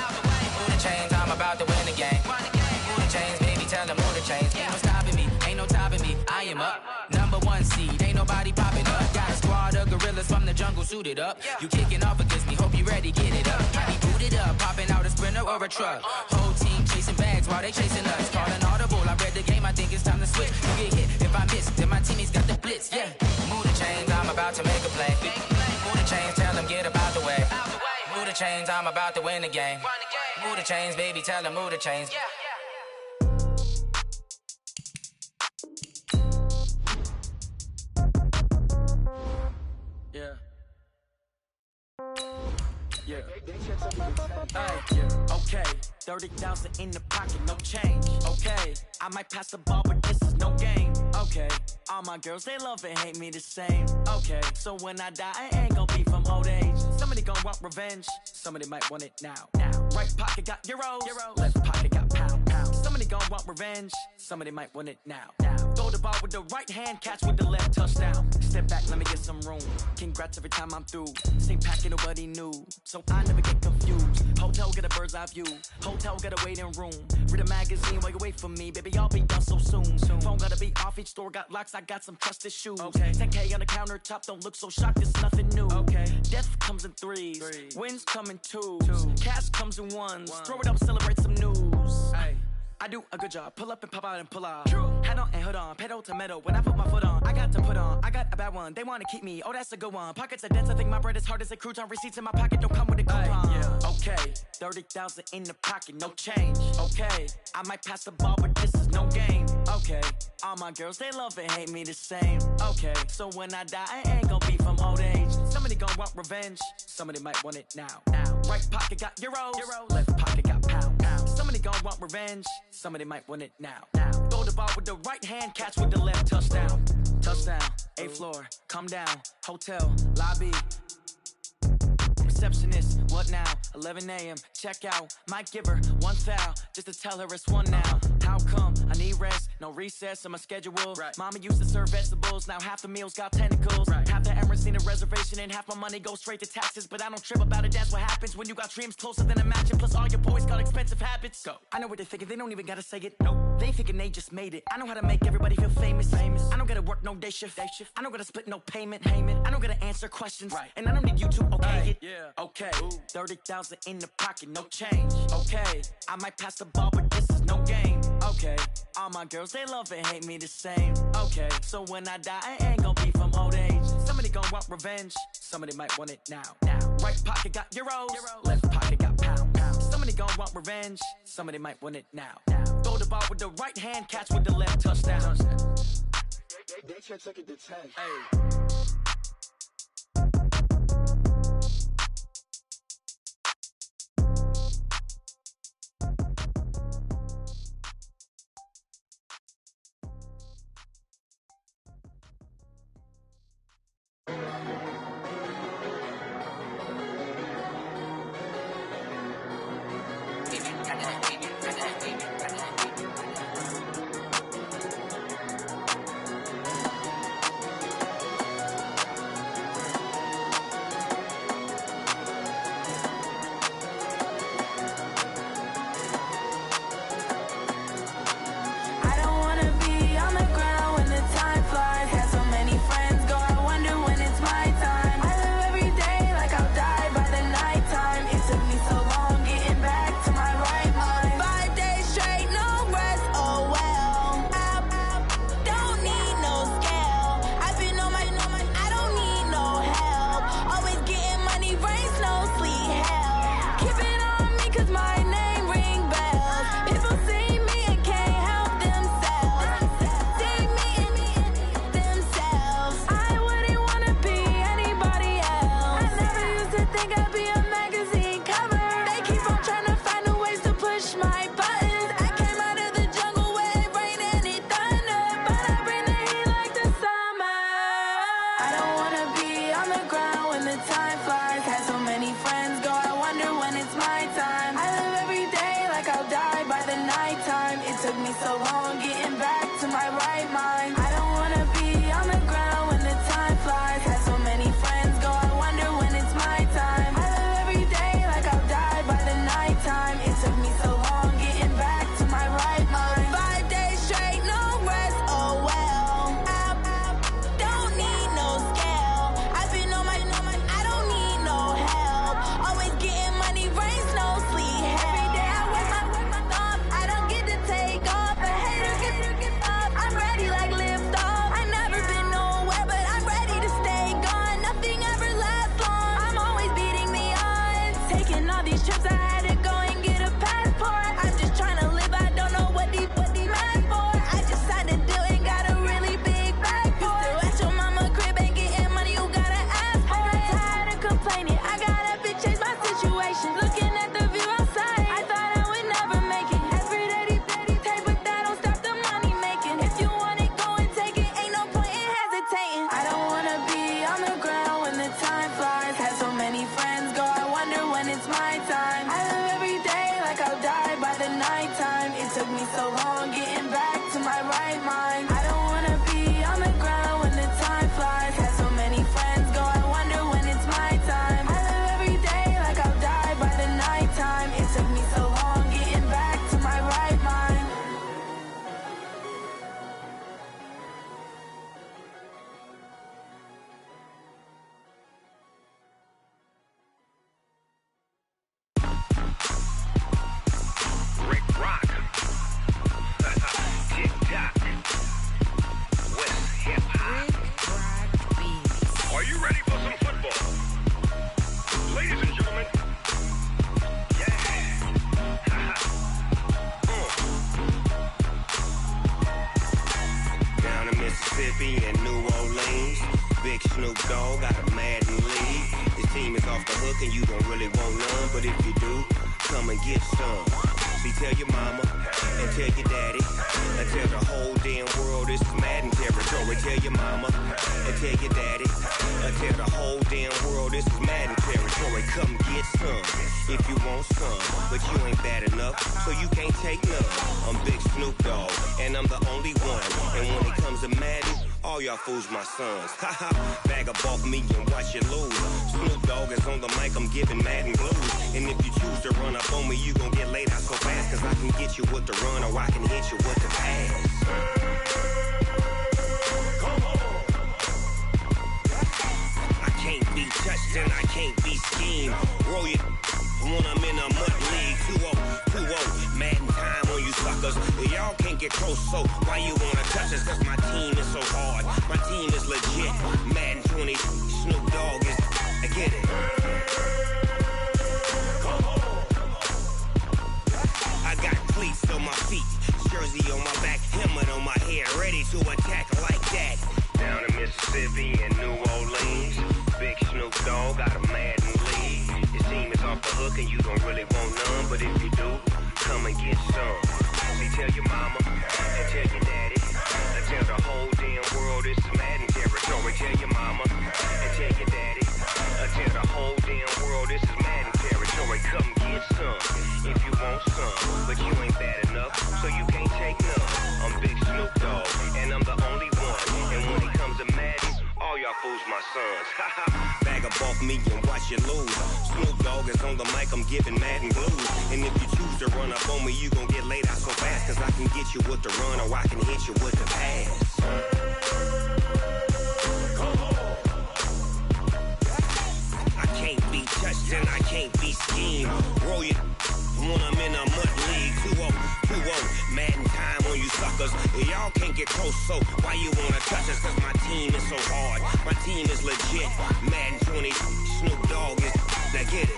Move the chains, I'm about to win the game. Move the chains, baby, tell them move the chains. Ain't no stopping me, ain't no topping me. I am up, #1 seed, ain't nobody popping up. Got a squad of gorillas from the jungle suited up. You kicking off against me, hope you ready, get it up. Got me booted up, popping out a Sprinter or a truck. Whole team chasing bags while they chasing us. Calling audible, I read the game, I think it's time to switch. You get hit, if I miss, then my teammates got the blitz, yeah. Move the chains, I'm about to make a play. Move the chains, tell them get about the way. Move the chains, I'm about to win the game. Move the chains, baby, tell them move the chains. Yeah. Hey, yeah. Okay. 30,000 in the pocket, no change. Okay. I might pass the ball, but this is no game. Okay. All my girls, they love and hate me the same. Okay. So when I die, I ain't gonna be from old age. Somebody gonna want revenge. Somebody might want it now. Right pocket got euros. Left pocket got pound. Somebody gonna want revenge. Somebody might want it now. Throw Throw the ball with the right hand, catch with the left, touchdown. Step back, let me get some room. Congrats every time I'm through. Same packet, nobody knew, so I never get confused. Hotel, get a bird's eye view. Hotel, get a waiting room. Read a magazine while you wait for me, baby, I'll be done so soon. Phone gotta be off, each store got locks, I got some trusted shoes. Okay. 10K on the countertop, don't look so shocked, it's nothing new. Okay. Death comes in threes. Wins come in twos. Cash comes in ones. Throw it up, celebrate some news. Ay. I do a good job, pull up and pop out and pull out. Head on and hood on, pedal to metal. When I put my foot on, I got to put on. I got a bad one, they wanna keep me, oh that's a good one. Pockets are dense, I think my bread is hard as a crouton. Receipts in my pocket don't come with a coupon. Okay, 30,000 in the pocket, no change. Okay, I might pass the ball, but this is no game. Okay, all my girls, they love and hate me the same. Okay, so when I die, I ain't gon' be from old age. Somebody gon' want revenge, somebody might want it now. Right pocket got euros, left pocket got pound. Somebody gon' want revenge, somebody might want it now. Throw the ball with the right hand, catch with the left, touchdown. Touchdown, 8th floor, come down, hotel, lobby. Receptionist, what now? 11 a.m., check out. Might give her one foul, just to tell her it's one now. How come? I need rest, no recess in my schedule. Mama used to serve vegetables, now half the meals got tentacles. Half the Emirates need a reservation and half my money goes straight to taxes. But I don't trip about it, that's what happens when you got dreams closer than a match. And plus all your boys got expensive habits. Go. I know what they're thinking, they don't even gotta say it. Nope. They thinking they just made it. I know how to make everybody feel famous. I don't gotta work no day shift. I don't gotta split no payment. I don't gotta answer questions. And I don't need you to okay it. Okay, 30,000 in the pocket, no change. Okay, I might pass the ball, but this is no game. Okay, all my girls, they love and hate me the same. Okay, so when I die, I ain't gon' be from old age. Somebody gon' want revenge, somebody might want it now. Right pocket got euros, left pocket got pound. Somebody gon' want revenge, somebody might want it now. Throw the ball with the right hand, catch with the left, touchdown. They can't take it to 10. Every day I work my thumb, I don't get to take off. A hater get Rick Rock. Tick-tock. West hip-hop. Are you ready for some football? Ladies and gentlemen. Yeah. Down in Mississippi and New Orleans, Big Snoop Dogg got a Madden league. His team is off the hook and you don't really want none, but if you do, come and get some. See, tell your mama and tell your daddy and tell the whole damn world this is Madden territory. Tell your mama and tell your daddy and tell the whole damn world this is Madden territory. Come get some if you want some, but you ain't bad enough, so you can't take none. I'm Big Snoop Dogg and I'm the only one. And when it comes to Madden, all y'all fools my sons. Haha, bag up off me and watch you lose. Snoop Dogg is on the mic, I'm giving Madden blues. And if you choose to run up on me, you gon' get laid out so fast. Cause I can get you with the run or I can hit you with the pass. I can't be touched and I can't be schemed. Roll it when I'm in a mud league. 2-0, Madden time on you suckers. Y'all can't get close, so why you wanna touch us? Cause my team is so hard, my team is legit. Madden 20, Snoop Dogg is, I get it. I got cleats on my feet, jersey on my back, helmet on my head, ready to attack like that. Down in Mississippi and New Orleans, Big Snoop Dogg got a Madden league. His team is off the hook and you don't really want none, but if you do, come and get some. See, tell your mama and tell your daddy and tell the whole damn world this is Madden territory. Tell your mama and tell your daddy and tell the whole damn world this is Madden territory. Come get some if you want some, but you ain't bad enough, so you can't take none. I'm Big Snoop Dogg and I'm the only one. And when it comes to Madden, all y'all fools my sons. Bag up off me and watch you lose. Snoop Dogg is on the mic, I'm giving Madden blues. And if you choose to run up on me, you gon' get laid out so fast. Cause I can get you with the run or I can hit you with the pass. I can't be touched and I can't be schemed. Roll it when I'm in a mud league. 2-0, Madden time on you suckers. Y'all can't get close, so why you wanna touch us? Cause my team is so hard, my team is legit. Madden 20, Snoop Dogg is, now get it.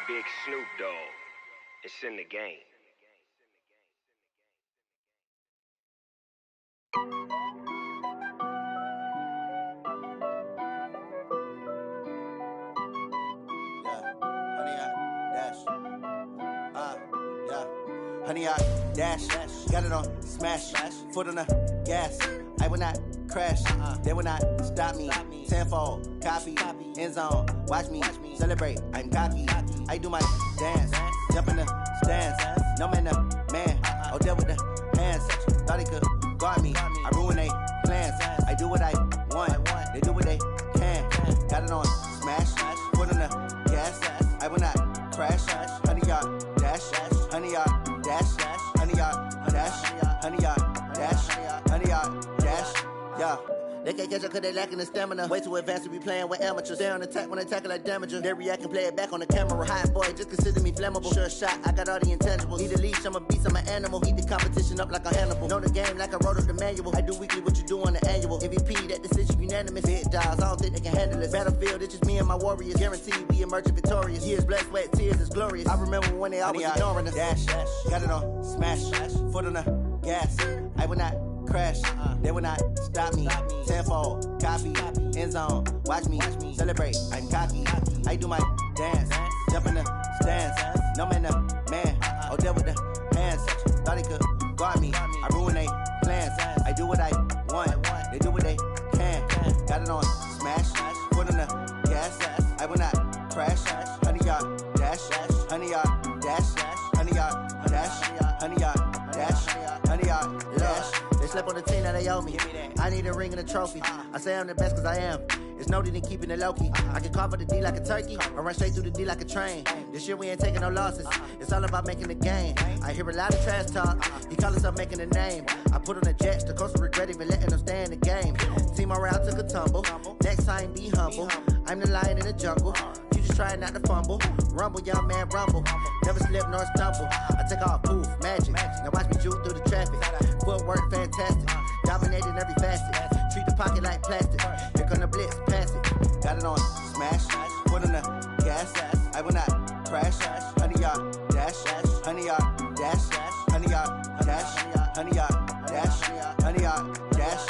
Big Snoop Dogg, it's in the game. Honey, I dash, got it on smash, foot on the gas. I will not crash, they will not stop me. Tenfold, copy, end zone, watch me celebrate. I'm cocky, I do my dance, jump in the stands. No man, the man, oh, deal with the hands. Thought he could guard me, I ruin they plans. I do what I want, they do what they can. Got it on smash, foot on the gas. I will not crash, honey, y'all dash, honey, y'all dash, honey, y'all dash, honey, y'all dash, honey, y'all dash, yeah. They can't catch up cause they lacking the stamina. Way too advanced to be playing with amateurs. They on attack when they tackle like damager. They react and play it back on the camera. Hot boy, just consider me flammable. Sure shot, I got all the intangibles. Need a leash, I'm a beast, I'm an animal. Heat the competition up like a Hannibal. Know the game like I wrote up the manual. I do weekly what you do on the annual. MVP, that decision unanimous. Big dogs, I don't think they can handle it. Battlefield, it's just me and my warriors. Guaranteed we emerging victorious. Years, blood, sweat, tears, it's glorious. I remember when they always ignoring us. Dash, got it on smash, foot on the gas. I will not crash, they will not stop me. Tenfold, copy, end zone, watch me celebrate. I'm cocky, I do my dance, jump in the stands. No man, the man, oh, deal with the hands. Thought he could guard me, I ruin they plans. I do what I want, they do what they can. Got it on smash, foot on the gas. I will not crash, honey, y'all dash, honey, y'all dash, honey, y'all dash, honey, y'all dash, honey, y'all dash. They slept on the team that they owe me. I need a ring and a trophy. I say I'm the best cause I am. It's noted in keeping it low-key. I can carve up the D like a turkey, or run straight through the D like a train. This year we ain't taking no losses. It's all about making the game. I hear a lot of trash talk. He call himself making a name. I put on the Jets, the coach will regret even letting them stay in the game. Team morale took a tumble. Next time be humble. I'm the lion in the jungle. You just trying not to fumble. Rumble, young man, rumble. Never slip nor stumble. I take off, poof, magic. Now watch me juke through the traffic. Footwork fantastic. Dominating every facet. Treat the pocket like plastic. Here come the blitz, pass it. Got it on smash. Put on the gas. I will not crash. 100 yard dash. 100 yard dash. 100 yard dash. 100 yard dash. 100 yard dash.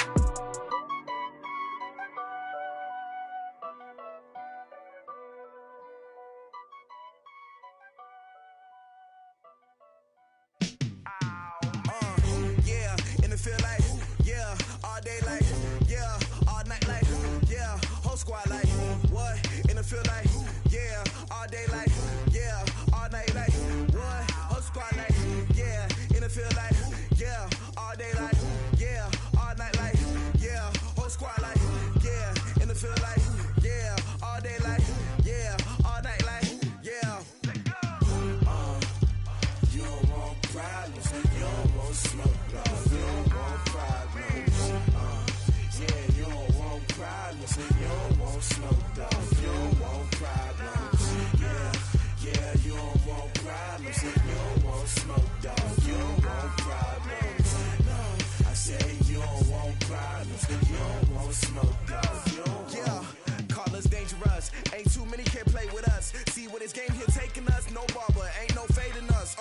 Feel like, yeah, all day like, yeah, all night like, yeah, whole squad like, what? And it feel like, yeah, all day like, yeah, all night like, what? Whole squad like, yeah, and it feel like, yeah, all day like, yeah, all night like, yeah, whole squad like, yeah, and it feel like, yeah, all day like, yeah, all night like, yeah. You don't want problems, you don't want smoke, you don't want problems. Yeah, you don't want problems, you don't want smoke, dog. You don't want problems. Yeah, you don't want problems, you don't want smoke, dog. You don't want problems. No, I say you don't want problems, you don't want smoke, dog. You don't want. Call us dangerous. Ain't too many can play with us. See where this game here taking us. No barber, ain't no fading us.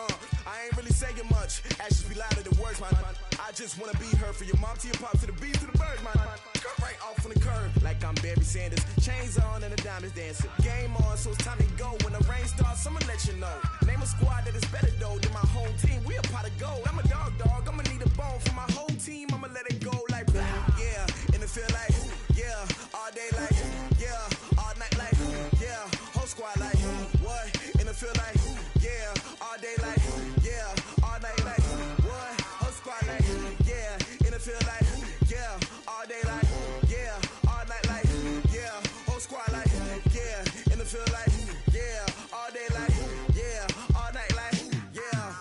I ain't really saying much. Actions be louder than words, man. I just wanna be heard from your mom to your pop to the beat to the birds, man. Cut right off on the curb like I'm Barry Sanders. Chains on and the diamonds dancing. Game on, so it's time to go. When the rain starts, I'ma let you know. Name a squad that is better though than my home team. We a pot of gold. I'm a dog. I'ma need a bone for my whole team. I'ma let it go like blah. Yeah, and it feel like yeah, all day like yeah, all night like yeah, whole squad like what? And it feel like yeah, all day like yeah, all night like what? Whole squad like yeah, and it feel like yeah, all day like yeah, all night like yeah, whole squad like yeah, and it feel like yeah, all day like yeah, all night like yeah.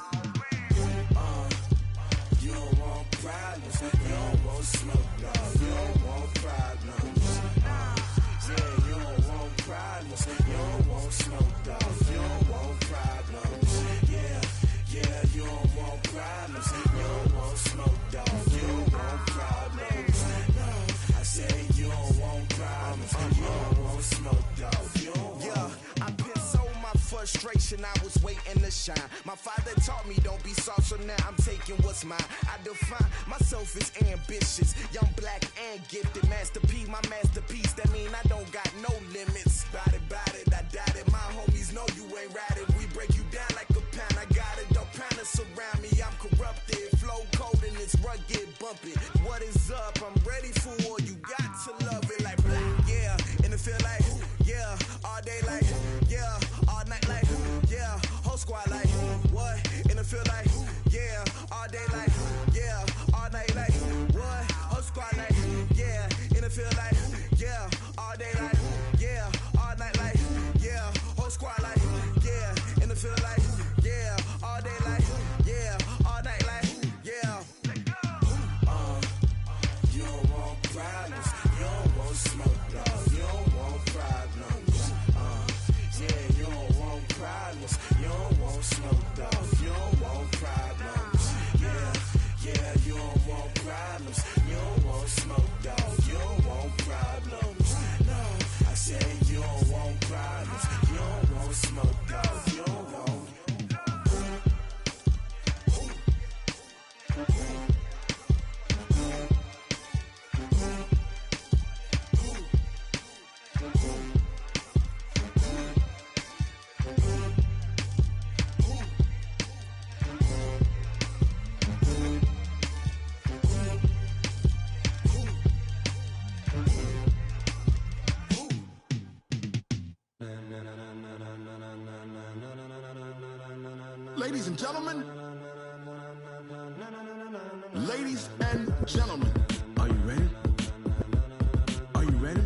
You don't want problems, you don't want smoke, no, you don't want problems. Yeah, you don't want problems, you don't want smoke, dog. You don't want problems. Yeah, you don't want problems, you don't want smoke, dog. You don't want problems. No, I say you don't want problems, you don't want smoke, dog. You don't want. Yeah, I've been so my frustration, I was waiting to shine. My father taught me don't be soft, so now I'm taking what's mine. I define myself as ambitious, young, black, and gifted. Master P, my masterpiece. That mean I don't got no limits. Bout it, I doubt it. My homies know you ain't ratted. We break you down like a pound. I got it, don't panic surround me. I'm corrupted, flow cold and it's rugged, bumpy. What is up? I'm ready for war. You got to love it like black. Yeah, and it feel like yeah, all day like yeah, all night like yeah, whole squad like what? And it feel like yeah, all day like yeah, all night like what? Whole squad like yeah, and it feel like yeah, all day like yeah, all night like yeah, whole squad like yeah, and it feel like yeah, all day like yeah, all night like yeah. You don't want problems, you don't want smoke, no, you don't want problems. Yeah, you don't want problems, you don't want smoke, dog. You don't want problems. Yeah, you don't want problems, you don't want smoke, dog. You don't want problems. No, I say you don't want problems, you don't want smoke, dog. You don't want. Ladies and gentlemen, ladies and gentlemen, are you ready? Are you ready?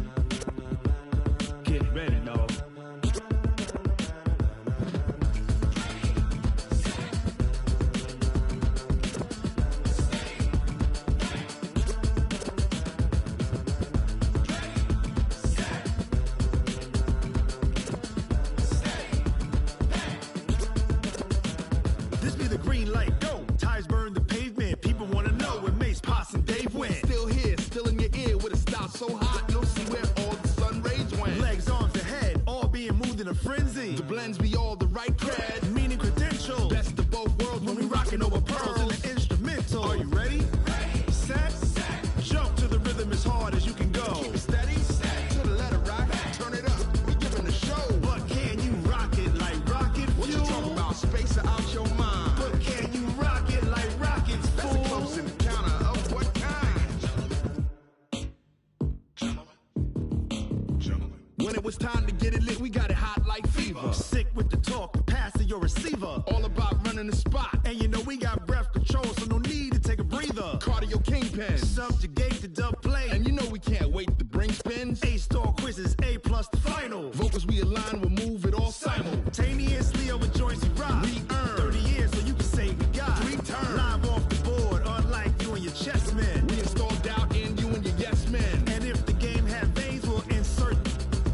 when it was time to get it lit, we got it hot like fever. Sick with the talk, passing your receiver. All about running the spot. And you know we got breath control, so no need to take a breather. Cardio kingpin, subjugate the dub play. And you know we can't wait to bring spins. A-star quizzes, A+ the final. Vocals we align, we'll move it all simultaneously over joints we rock. We earn 30 years, so you can say we got 3 turns. Live off the board, unlike you and your chess men. We install doubt in you and your yes men. And if the game had veins, we'll insert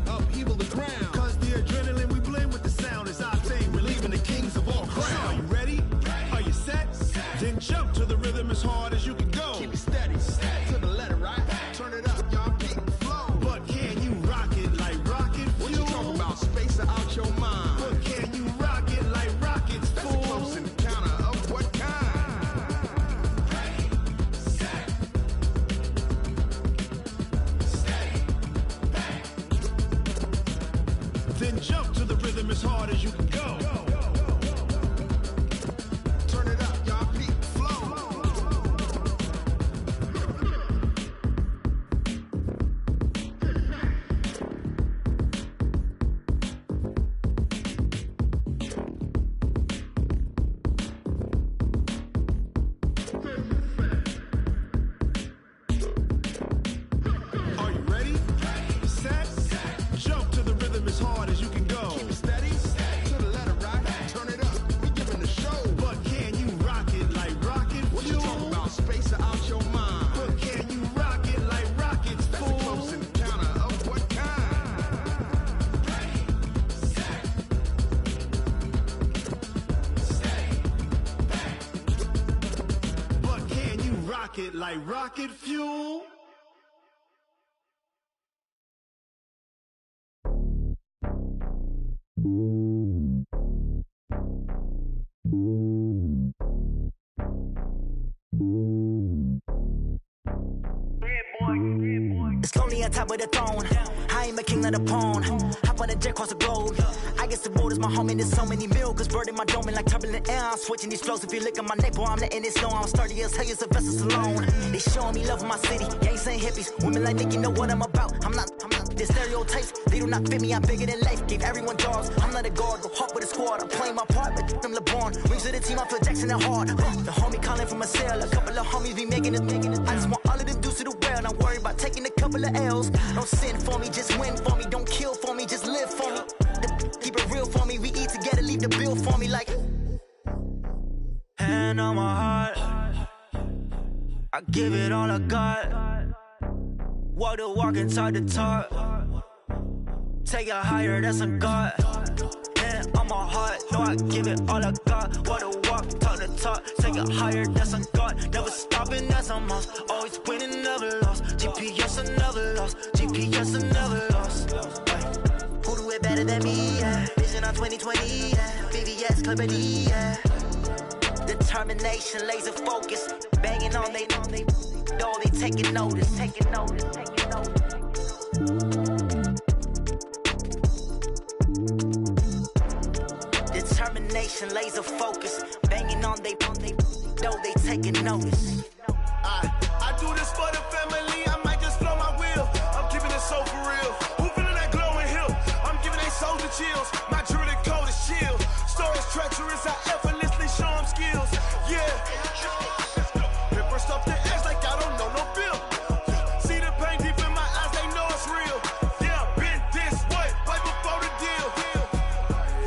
upheaval the ground. Cause the adrenaline we blend with the sound is our thing. We're leaving the kings of all crowns. Are you ready? Are you set? Then jump to the rhythm as hard as you can go. Keep it steady, to the letter, right? Turn it up, y'all, keep it flow. But can you rock it like rocket fuel? What you talking about? Space out your mind. But can you rock it like rockets, fool? That's a close encounter of what kind? Ready, set, steady, bang. Then jump to the rhythm as hard as you can go. Turn it up, y'all, peak flow. Are you ready? Set, jump to the rhythm as hard as you can go. Keep it steady, to the letter, right? Turn it up, we giving the show. But can you rock it like rocket fuel? What you talking about? Space out your mind. But can you rock it like rockets, fool? That's a close encounter of what kind? Ready, set, steady, bang. But can you rock it like rocket fuel? It's lonely on top of the throne. I am a king of the pawn. Hop on a jet across the globe. I guess the road is my home and there's so many milkers burning my dome and like turbulent air. I'm switching these flows. If you look at my neck, boy, I'm letting it snow. I'm sturdy as hell, as Sylvester Stallone. They showing me love in my city. Gangs and hippies, women like Nick, you know what I'm about. I'm not. The stereotypes, they do not fit me. I'm bigger than life. Gave everyone jobs. I'm not a guard, go hard with a squad. I'm playing my part, but I'm LeBron. Rings to the team, I feel Jackson and hard. The homie calling from a cell. A couple of homies be making it. I just want all of them dudes to the well. Don't worry about taking a couple of L's. Don't sin for me, just win for me. Don't kill for me, just live for me. Keep it real for me. We eat together, leave the bill for me like. Hand on my heart, I give it all I got. Walk the walk and talk the talk. Take it higher, that's a God. Hand on my heart, know I give it all I got. Walk the walk, talk the talk. Take it higher, that's a God. Never stopping, that's a must. Always winning, never lost. GPS, I never lost. GPS, I never lost. Who do it better than me? Yeah. Vision on 2020. Yeah. VVS, Clarity. Yeah. Determination, laser focus. Banging on they know they taking notice. Taking notice. Determination, laser focus. Banging on they know they taking notice. I do this for the family. I might just blow my wheel. I'm keeping it so for real. Who feeling that glowing hill? I'm giving they soldier chills. My jewelry code is chill. Stories treacherous. I effortlessly show them skills. Yeah. Paper stuff the edge like I don't know no bill. See the pain deep in my eyes. They know it's real. Yeah, been this way right before the deal.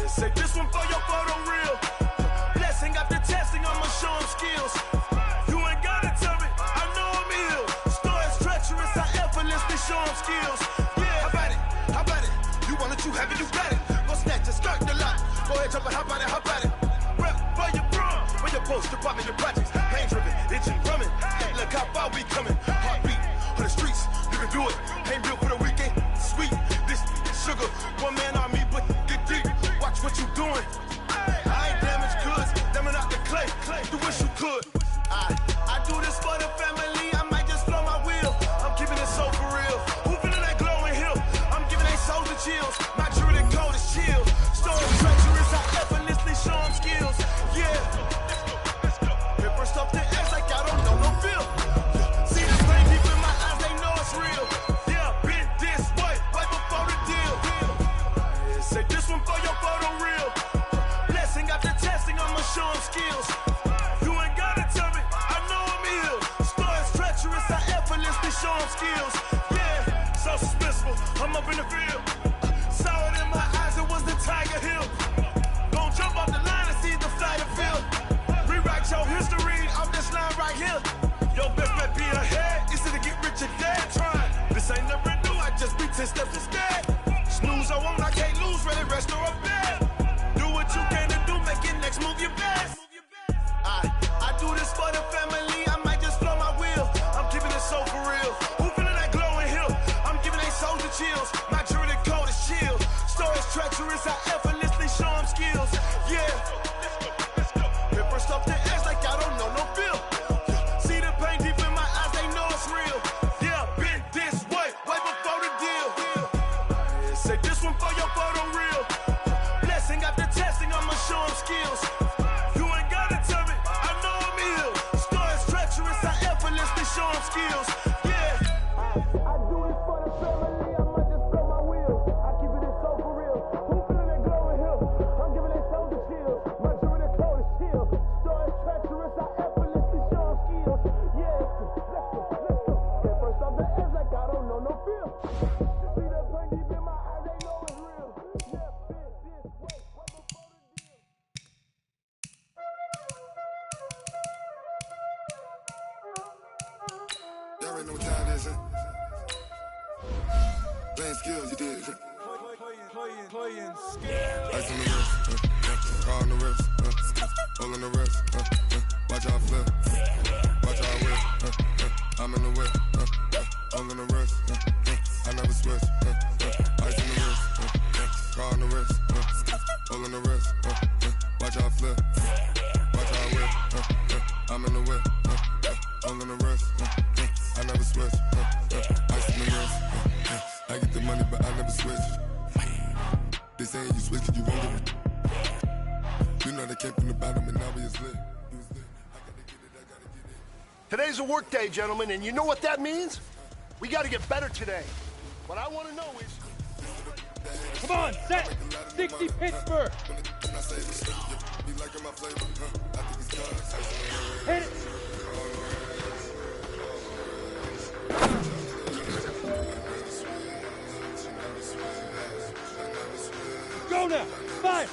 Say this one for your photo reel. Blessing after testing, I'ma show them skills. You ain't gotta tell me, I know I'm ill. Stories treacherous, I effortlessly show them skills. Yeah, how about it? You want it, you have it, you got it. Go snatch it, skirt the lot. Go ahead, jump it, how about it? Rep for your brum, for your post, department, your projects. Pain driven, itching, drumming. Look how far we coming. Heartbeat on the streets, you can do it. Ain't real for the weekend, sweet. This sugar, one man army, but get deep. Watch what you doing. I ain't damaged goods, damn out the clay. You wish you could. I do this for the family. I might just blow my wheel. I'm keeping it so for real. Who feeling that glowing hill? I'm giving they soldier chills. My jewelry code is chill. Stories treacherous. I effortlessly show them skills. Yeah. Paper stuff the edge like I don't know no bill. See the pain deep in my eyes. They know it's real. Yeah, been this way right before the deal. skills. Yeah, so suspenseful. I'm up in the field. Saw it in my eyes, it was the Tiger Hill. Don't jump off the line and see the flight of field. Rewrite your history off this line right here. Your best bet be ahead instead of get rich or dead trying. This ain't never new, I just be 10 steps instead. Snooze, I won't, I can't lose, ready, rest or a bed. Do what you can to do, make your next move your best. I do this for the family, I might just flow my wheel. I'm keeping it so for real. Who feeling that glowing hill? I'm giving they soldier chills. My jewelry code is chill. Stories treacherous, I effortlessly show them skills. Yeah. Hit first off the edge like I don't know no feel. See the pain deep in my eyes, they know it's real. Yeah, been this way before the deal. Say this one for your photo reel. Blessing after testing, I'ma show them skills. You ain't gotta tell me, I know I'm ill. Stories treacherous, I effortlessly show them skills. Yeah. I do this for the family, I might just blow my wheel. I keep it so for real. Who feeling that glowing hill? I'm giving they soldier chills. My jewelry code is chill. Stories treacherous, I effortlessly show them skills. Yeah, let's go. Get first off the edge like I don't know no feel. See that pain deep in my eyes, they know it's real. Yeah, been this way before the deal. Y'all already know what time it is, huh? Playing skills, you did, huh? Playing skills. Ice on the wrist, car on the wrist, hole on the wrist, watch how I flip, watch how I whip, I'm in the whip, hole on the wrist, I never switch, ice on the wrist, car on the wrist, hole on the wrist, watch how I flip, watch how I whip, I'm in the whip, hole on the wrist, I never switch, ice on the wrist, I get the money but I never switch. They saying you switch it, you won't get it. You know they came from the bottom and now we is lit. Today's a work day, gentlemen, and you know what that means? We got to get better today. What I want to know is... Come on, set! 60 Pittsburgh! Hit it! Go now! 5!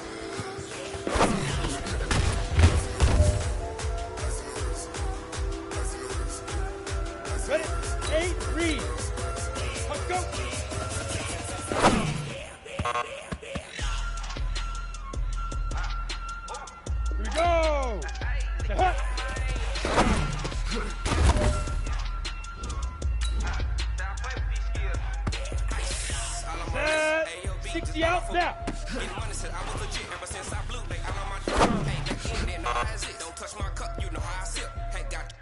Ready? 8, read! Let's go! Here we go! Set! 60 out now! Don't touch my cup, you know how I sip. Hey, got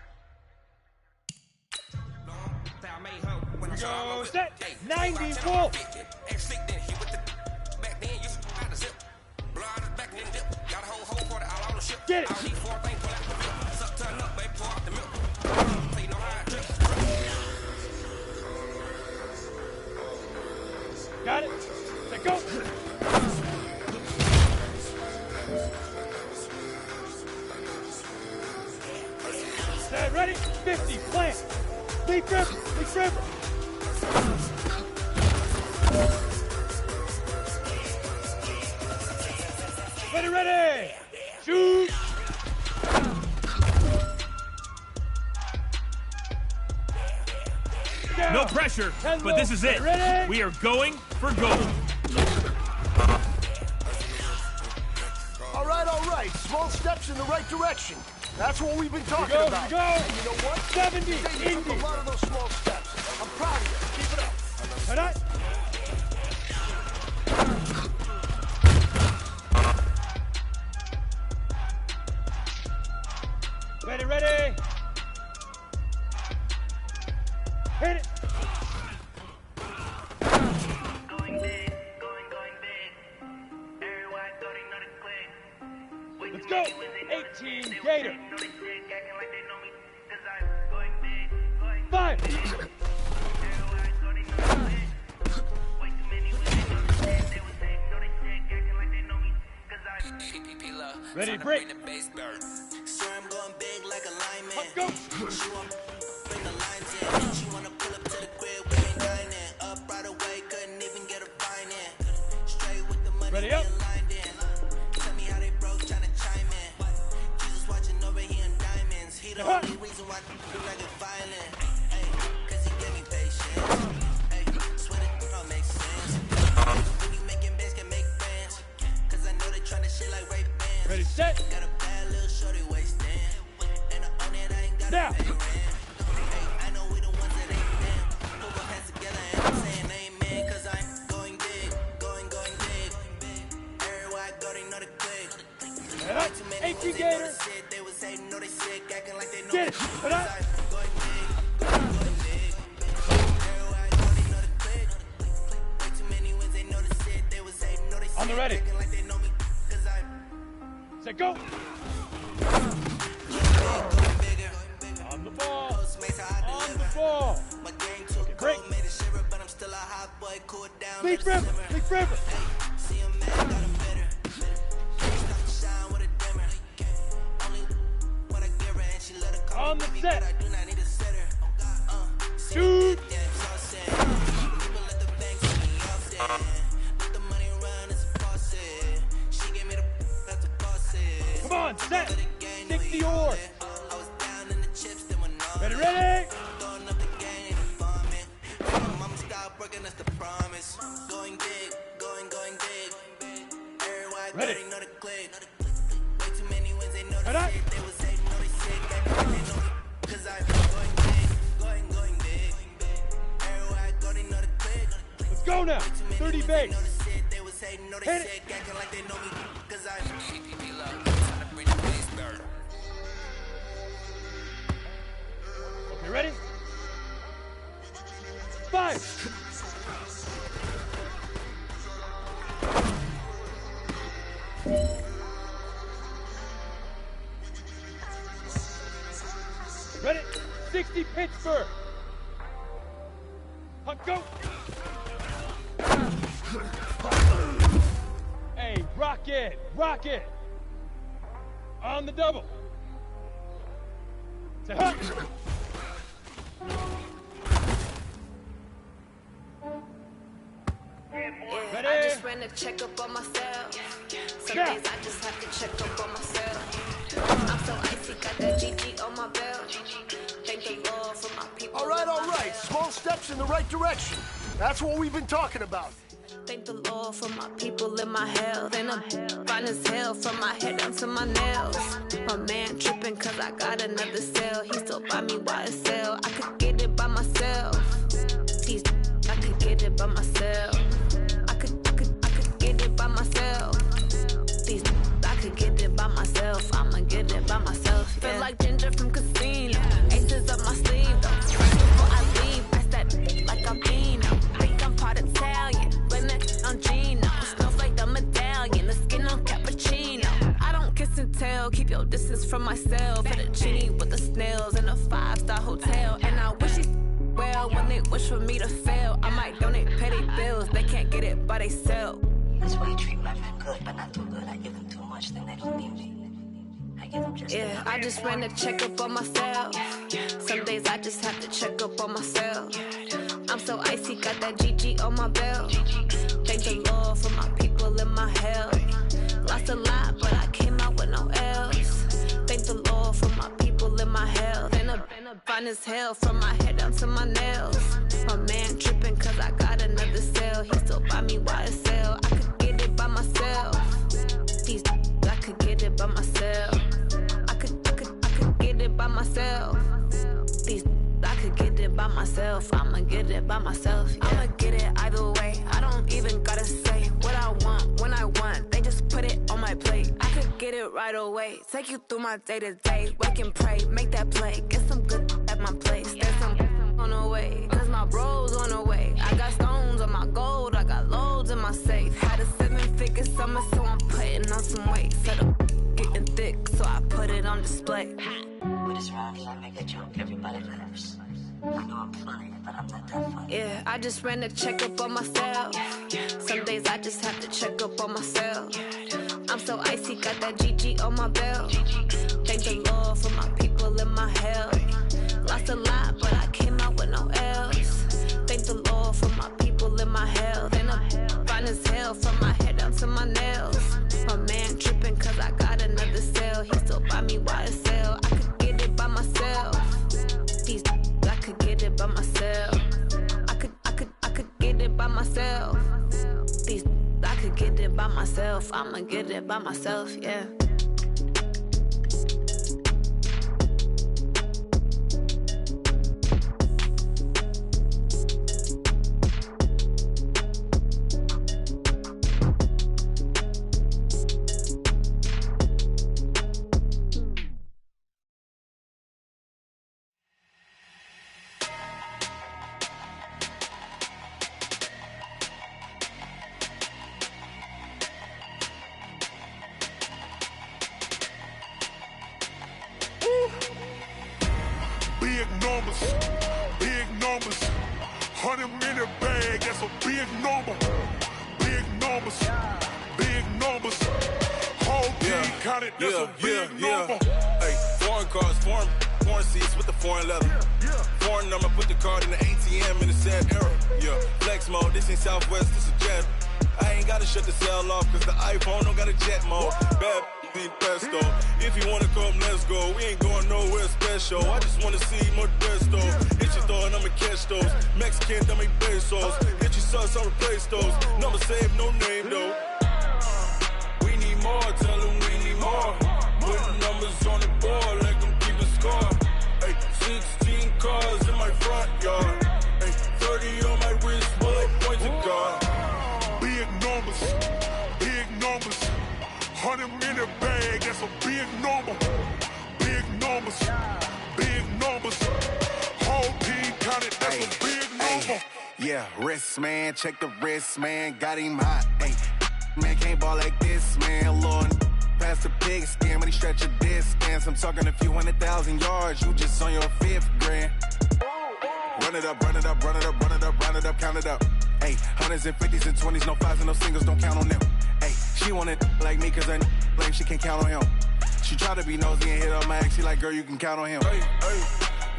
Go set 90 full. Get it. Got it. Let go. Set ready. 50. Plant. Leap river. Leap river. Ready. Shoot. No pressure, but this is it. We are going for gold. All right. Small steps in the right direction. That's what we've been talking about. Go. And you know what? 70. You took a lot of those small steps. I'm proud of you. Keep it up. Tonight. Ready. Hit it. Let's go. 18 Gator. 5. Ready, break. Swear I'm going big like a lineman. Let's go. She want bring the lines in. She wanna pull up to the crib. ready. Set, go. On the ball. On the ball. Okay, break. Leak river. Leak river. On the set. Shoot. Come on, set. Stick the oar. Ready, ready. Ready. Head up. Let's go now. 30 base. Hit it. Okay, ready? 5. Ready? 60 Pittsburgh. Hunt, go. Hey, rocket, rocket. On the double. Say hunt. Ready? I just ran a checkup on myself. Some days I just have to check up on myself. I'm so icy, got that GG on my belt. Thank the Lord for my people. All right. Small steps in the right direction. That's what we've been talking about. Thank the Lord for my people in my health. And I'm fine as hell from my head down to my nails. My man tripping cause I got another cell. He still buy me YSL. I could get it by myself. I could get it by myself. I could get it by myself. I could get it by myself. I'ma get it by myself. Yeah. Feel like Ginger from Casino. Aces up my sleeve though. Before I leave, press that like I'm Eno. Think I'm part Italian. Blame that on Gino. Snowflake the medallion. The skin on cappuccino. I don't kiss and tell. Keep your distance from myself. Put a genie with the snails in a 5-star hotel. And I wish he well when they wish for me to fail. I might donate petty bills. They can't get it by themselves. That's why you treat my friend good, but not too good. I give them too much, then they don't need me. I give them just enough. I just ran a checkup on myself. Some days I just have to check up on myself. I'm so icy, got that GG on my belt. Thank the Lord for my people in my health. Lost a lot, but I came out with no else. Thank the Lord for my people in my health. And I'm fine as hell from my head down to my nails. My man tripping cause I got another cell. He still buy me YSL. I could get it by myself. I could get it by myself. I could get it by myself. I could get it by myself. I'ma get it by myself. Yeah. I'ma get it either way. I don't even gotta say what I want when I want. They just put it on my plate. I could get it right away. Take you through my day to day. Wake and pray, make that play. Get some good at my place. There's some on the way. Cause my bro's on the way. I got stones on my gold. I got loads in my safe. Had a 7-figure summer, so I'm putting on some weight. Set up getting thick, so I put it on display. With this round, I make a joke, everybody laughs. I know I'm funny, but I'm not that funny. Yeah, I just ran a checkup on myself. Some days I just have to check up on myself. I'm so icy, got that GG on my belt. Thank the Lord for my people in my health. Lost a lot, but I came out with no else. Thank the Lord for my people in my health. And I'm fine as hell from my head down to my nails. My man tripping cause I got another cell. He still buy me YSL. I could get it by myself. I could get it by myself. I could get it by myself. I could get it by myself. I'ma get it by myself, yeah. numbers. 100-minute bag, that's a big number. Big numbers. Big numbers. Whole team counted, that's a big number. Hey, foreign cars, foreign seats with the foreign leather. Foreign number, put the card in the ATM in the sad era. Yeah, flex mode, this ain't Southwest, this is Jet. I ain't gotta shut the cell off, cause the iPhone don't got a jet mode. Bad need pesto. If you wanna come, let's go. We ain't going nowhere special. I just wanna see Modesto. Hit your thought, I'ma catch those. Mexican, I'ma make pesos. Hit your sus, I'll replace those. Number saved, no name though. We need more, tell them we need more. Putting numbers on the board, let them keep the score. Hey, 16 cars in my front yard. Hey, 30 on my wrist, bullet points of God. Big numbers. Big numbers. 100-minute bag, that's a big number. Big numbers. Big numbers. Whole team counted, that's a big number. Yeah, wrist man, check the wrist man, got him hot. Ay, man can't ball like this, man. Lord, past the pig skin when he stretch a distance. I'm talking a few 100,000 yards, you just on your 5th grand. Run it up, run it up, run it up, run it up, run it up, count it up. Ay, 100s and 50s and 20s, no 5s and no singles, don't count on them. Ay, she want it like me, cause her blame, she can't count on him. She try to be nosy and hit up my ex, she like, girl, you can count on him. Hey, hey,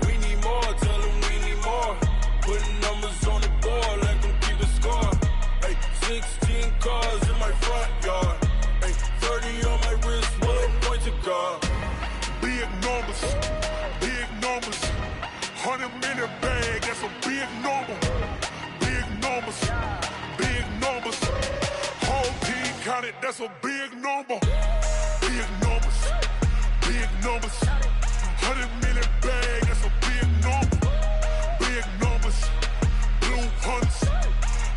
we need more, tell them we need more. Putting numbers on the board, let them keep the score. Hey, 16 cars in my front yard. Hey, 30 on my wrist, bullet points of God. Big numbers. Big numbers. 100-minute bag, that's a big number. Big numbers. Big numbers. Whole team counted, that's a big number. Big numbers. Big numbers. 100-minute bag, that's a big number. Big numbers. Blue hunts.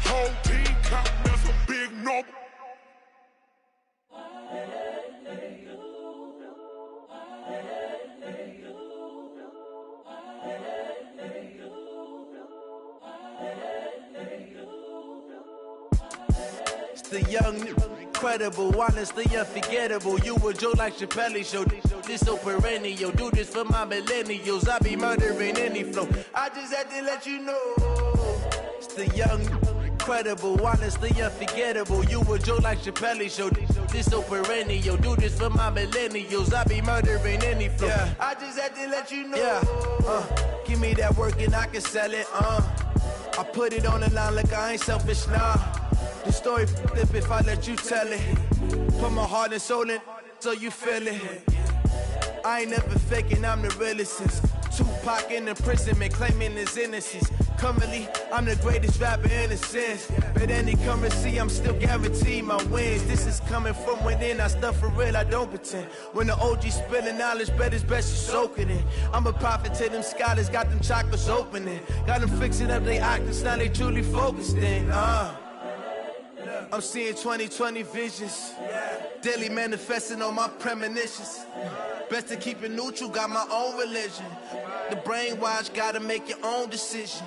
Whole team counting, that's a big number. It's the young, incredible, honestly unforgettable. You a Joe like Chappelle show. This so perennial. Do this for my millennials. I be murdering any flow. I just had to let you know. It's the young, incredible, honestly unforgettable. You a Joe like Chappelle show. This so perennial. Do this for my millennials. I be murdering any flow. Yeah. I just had to let you know. Yeah. Give me that work and I can sell it. I put it on the line like I ain't selfish, nah. The story flip if I let you tell it. Put my heart and soul in so you feel it. I ain't never faking, I'm the realest since Tupac in imprisonment, claiming his innocence. Currently, I'm the greatest rapper in a sense. But any currency, I'm still guaranteed my wins. This is coming from within, I stuff for real, I don't pretend. When the OG spilling knowledge, bet it's best you soak it in. I'm a prophet to them scholars, got them chakras opening. Got them fixing up they octaves, now they truly focused in. I'm seeing 2020 visions. Daily manifesting on my premonitions. Best to keep it neutral, got my own religion. The brainwash, gotta make your own decision.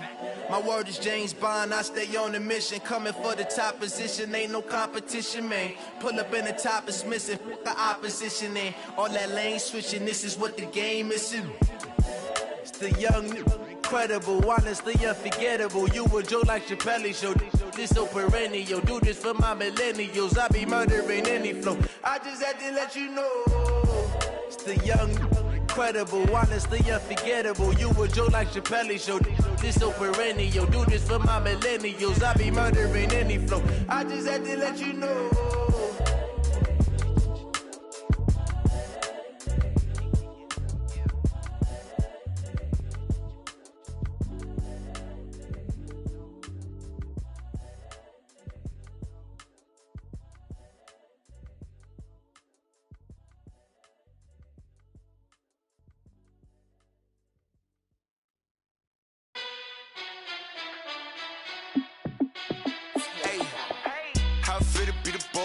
My word is James Bond, I stay on the mission. Coming for the top position, ain't no competition, man. Pull up in the top, it's missing, the opposition, and all that lane switching, this is what the game is. It's the young, incredible, honestly unforgettable. You a Joe like Chappelle show. This so perennial. Do this for my millennials. I be murdering any flow. I just had to let you know. It's the young, incredible, honestly unforgettable. You a Joe like Chappelle show. This so perennial. Do this for my millennials. I be murdering any flow. I just had to let you know.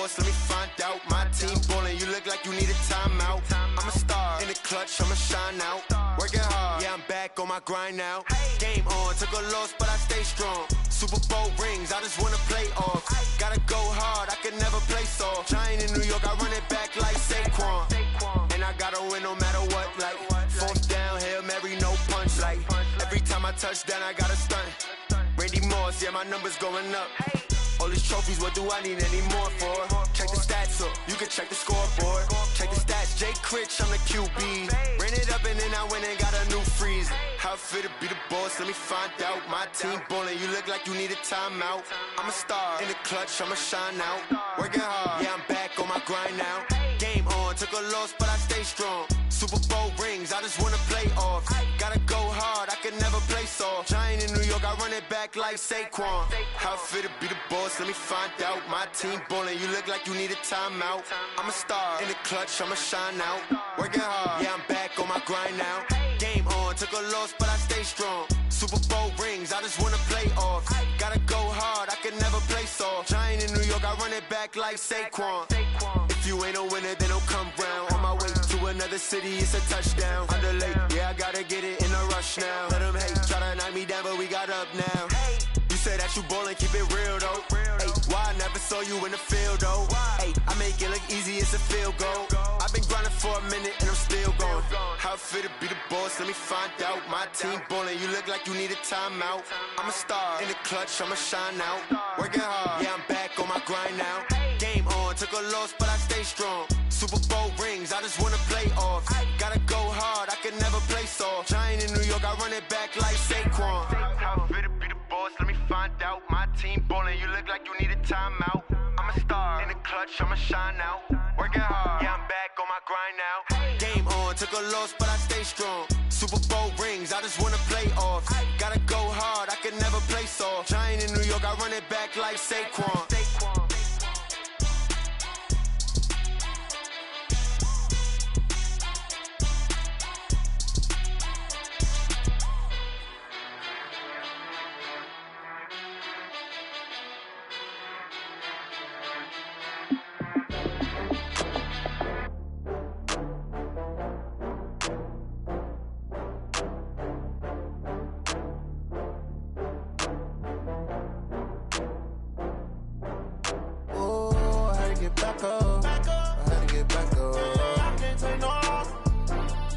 Let me find out. My team ballin', you look like you need a timeout. I'm a star in the clutch, I'ma shine out. Working hard, yeah, I'm back on my grind now. Game on, took a loss, but I stay strong. Super Bowl rings, I just wanna play off. Gotta go hard, I can never play soft. Giant in New York, I run it back like Saquon. And I gotta win no matter what, like fourth down, Hail Mary, no punch. like every time I touch down, I got a stunt. Randy Moss, yeah, my numbers going up. All these trophies, what do I need any more for? Check the stats up, you can check the scoreboard. Check the stats, Jay Critch, I'm the QB. Ran it up and then I went and got a new freeze. How it feel to be the boss, let me find out. My team ballin', you look like you need a timeout. I'm a star, in the clutch, I'ma shine out. Working hard, yeah, I'm back on my grind now. Game on, took a loss, but I stay strong. Super Bowl rings, I just wanna play off. Gotta go hard, I can never play soft. Giant in New York, I run it back like Saquon. How it feel to be the boss, let me find out. My team ballin', you look like you need a timeout. I'm a star, in the clutch, I'ma shine out. Working hard, yeah, I'm back on my grind now. Game on, took a loss, but I stay strong. Super Bowl rings, I just wanna play off. Gotta go hard, I can never play soft. Giant in New York, I run it back like Saquon. If you ain't a winner, then don't come round. On my way to another city, it's a touchdown. Underlay, yeah, I gotta get it in a rush now. Let them hate, try to knock me down, but we got up now. You say that you ballin', keep it real though. Ay, why I never saw you in the field though? Ay, I make it look easy, it's a field goal. I've been grinding for a minute and I'm still going. How it feel to be the boss, let me find out. My team ballin', you look like you need a timeout. I'm a star, in the clutch, I'ma shine out. Working hard, yeah, I'm back on my grind now. Game on, took a loss, but I stay strong. Super Bowl rings, I just wanna play off. Gotta go hard, I can never play soft. Giant in New York, I run it back like Saquon. How it feel to be the boss, let me find out. My team ballin', you look like you need a timeout. I'm a star, in the clutch, I'ma shine out. Working hard, yeah, I'm back on my grind now. Game on, took a loss, but I stay strong. Super Bowl rings, I just wanna play off. Gotta go hard, I can never play soft. Giant in New York, I run it back like Saquon. Back up. I had to get back up. I can't take no loss.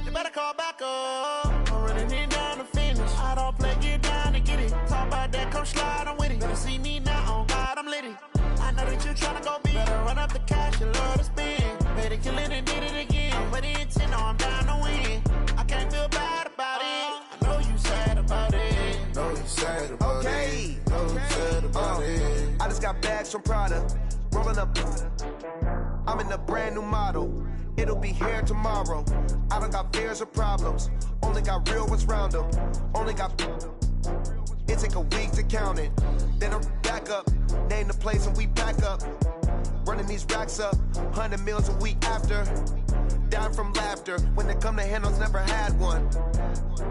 You better call back up. I'm running it down to finish. I don't play, get down to get it. Talk about that, come slide, I'm with it. Better see me now, on God, I'm litty. I know that you tryna go big. Better run up the cash, you love to spend. Better kill it and did it again. I'm with the intent, no, I'm down to win. I can't feel bad about it. I know you sad about it. Know you sad about it. Know you sad about it. I just got bags from Prada. Rolling up, I'm in a brand new model. It'll be here tomorrow. I don't got fears or problems. Only got real ones round them. Only got. It take a week to count it. Then I'm back up. Name the place and we back up. Running these racks up. 100 meals a week after. Down from laughter. When they come to handles, never had one.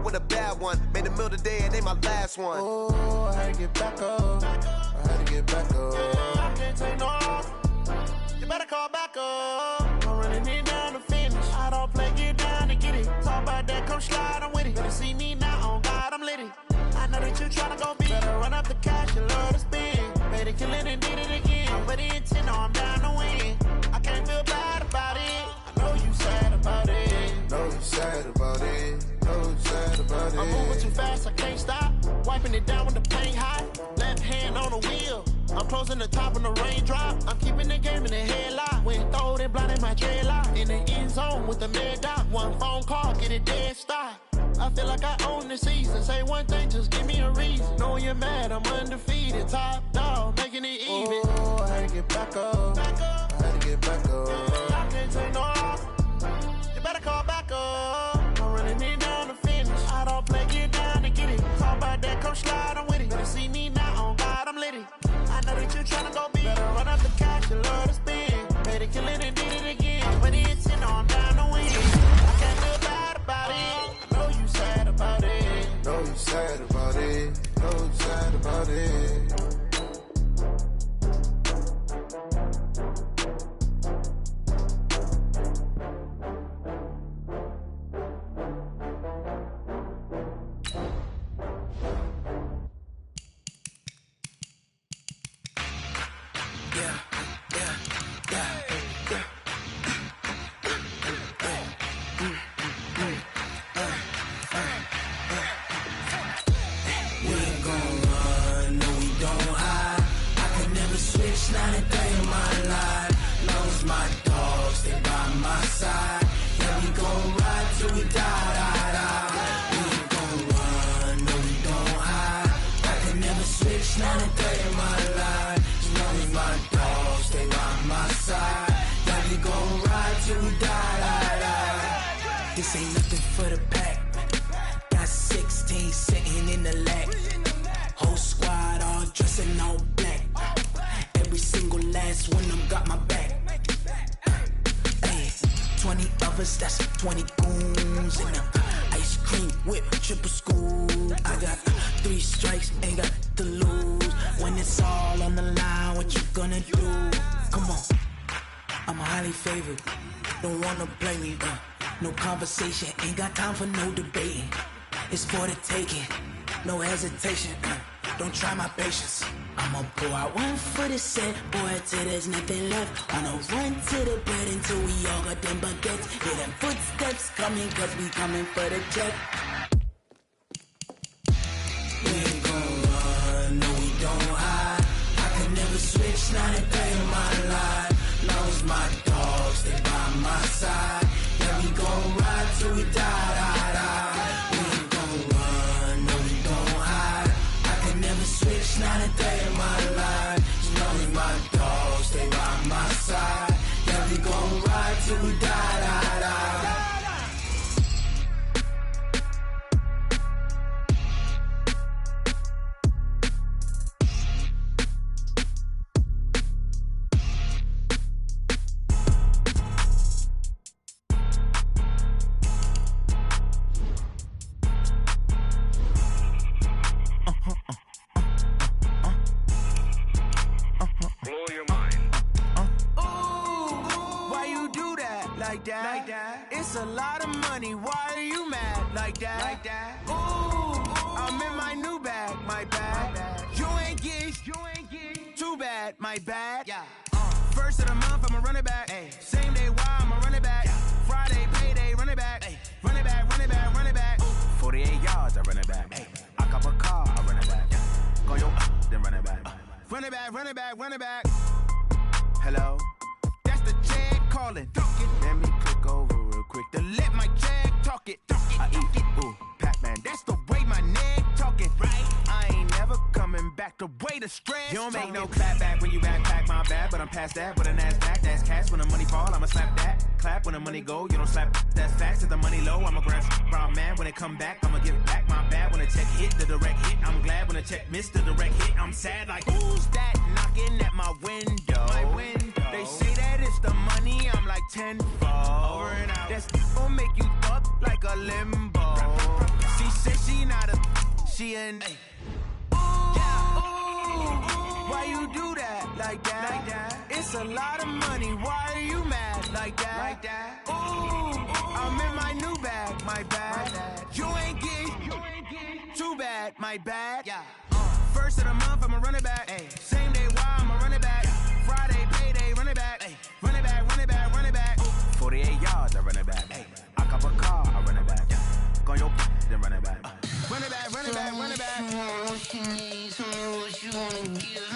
With a bad one. Made a meal today and they my last one. Oh, I had to get back up. I had to get back up. I can't take no loss. You better call back up. I'm running it down to finish. I don't play, get down to get it. Talk about that, come slide, I'm with it. Better see me now, on God, I'm litty. I know that you tryna go big. Better run up the cash, you love to spend. Better kill it and did it again. I'm with the intent, no, I'm down to win. I can't feel bad about it. I know you sad about it. Know you sad about it. Know you sad about it. I'm moving too fast, I can't stop. Wiping it down with the paint hot. Left hand on the wheel. I'm closing the top on the raindrop. I'm keeping the game in the headlock. When throwed and blinded my dreadlock. In the end zone with the mad dot. One phone call, get it dead stop. I feel like I own the season. Say one thing, just give me a reason. Knowing you're mad, I'm undefeated. Top dog, making it even. Oh, I had to get back up. I had to get back up. I can't take no loss. You better call back up. I'm running it down to finish. I don't play, get down to get it. Talk about that, come slide, I'm with it. Better see me now, on God, I'm litty. I know that you tryna go big. Better run up the cash, you love to spend. Better kill it and did it again. I'm with the intent, no, I'm down to win. I can't feel bad about it. I know you sad about it. Know you sad about it. Know you sad about it. This ain't nothing for the pack. Got 16 sitting in the lag. Whole squad all dressing all black. Every single last one of them got my back. 20 of us, that's 20 goons in them. Ice cream whip, triple scoop. I got 3 strikes, ain't got to lose. When it's all on the line, what you gonna do? Come on, I'm highly favored. Don't wanna play me, no conversation, ain't got time for no debating. It's for the taking, no hesitation. Don't try my patience. I'ma pour out one for the set, boy, till there's nothing left. Wanna run to the bread until we all got them baguettes. Hear them footsteps coming, cause we coming for the check. We ain't gon' run, no we don't hide. I could never switch, not a day in my life. Long as my dogs, they by my side. Yeah, we gon' ride till we die. We ain't gon' run, no we don't hide. I could never switch, not a day in my life. As long as my dogs, they by my side. Yeah, we gon' ride till we die. Blow your mind. Why you do that? Like that? It's a lot of money. Why are you mad? Like that? Ooh, I'm in my new bag. My bad. You ain't get. Too bad. My bad. Yeah. First of the month, I'ma run it back. Same day, why I'ma run it back. Friday, payday, run it back. Run it back, run it back, run it back. 48 yards, I run it back. I cop a car, I run it back. Go yo, then run it back. Run it back, run it back, run it back. Hello? That's the jag calling. Let me click over real quick to let my jag talk it. I eat it, ooh, Pac-Man. That's the way my neck talking. Right? I ain't never coming back the way the stress. You don't make no clap back when you backpack, my bad, but I'm past that. With a NASDAQ, that's cash. When the money fall, I'ma slap that. Clap when the money go, you don't slap. That's fast. If the money low, I'ma grab brown man. When it come back, I'ma give it back. My bad when the check hit, the direct hit. I'm glad when the check missed the direct hit. I'm sad like, who's that knocking at my window? My window. They say that it's the money, I'm like tenfold. Over and out. That's gon' make you up like a limbo. She said she not a, she an. Why you do that? Like that? It's a lot of money. Why are you mad? Like that? Ooh, I'm in my new bag. My bad. You ain't get. Too bad. My bad. Yeah. First of the month, I'ma run it back. Same day, why I'ma run it back. Friday, payday, run it back. Run it back, run it back, run it back. 48 yards, I run it back. I cop a car, I run it back. Go yo, then run it back. Run it back, run it back, run it back. What you need, tell me what you wanna give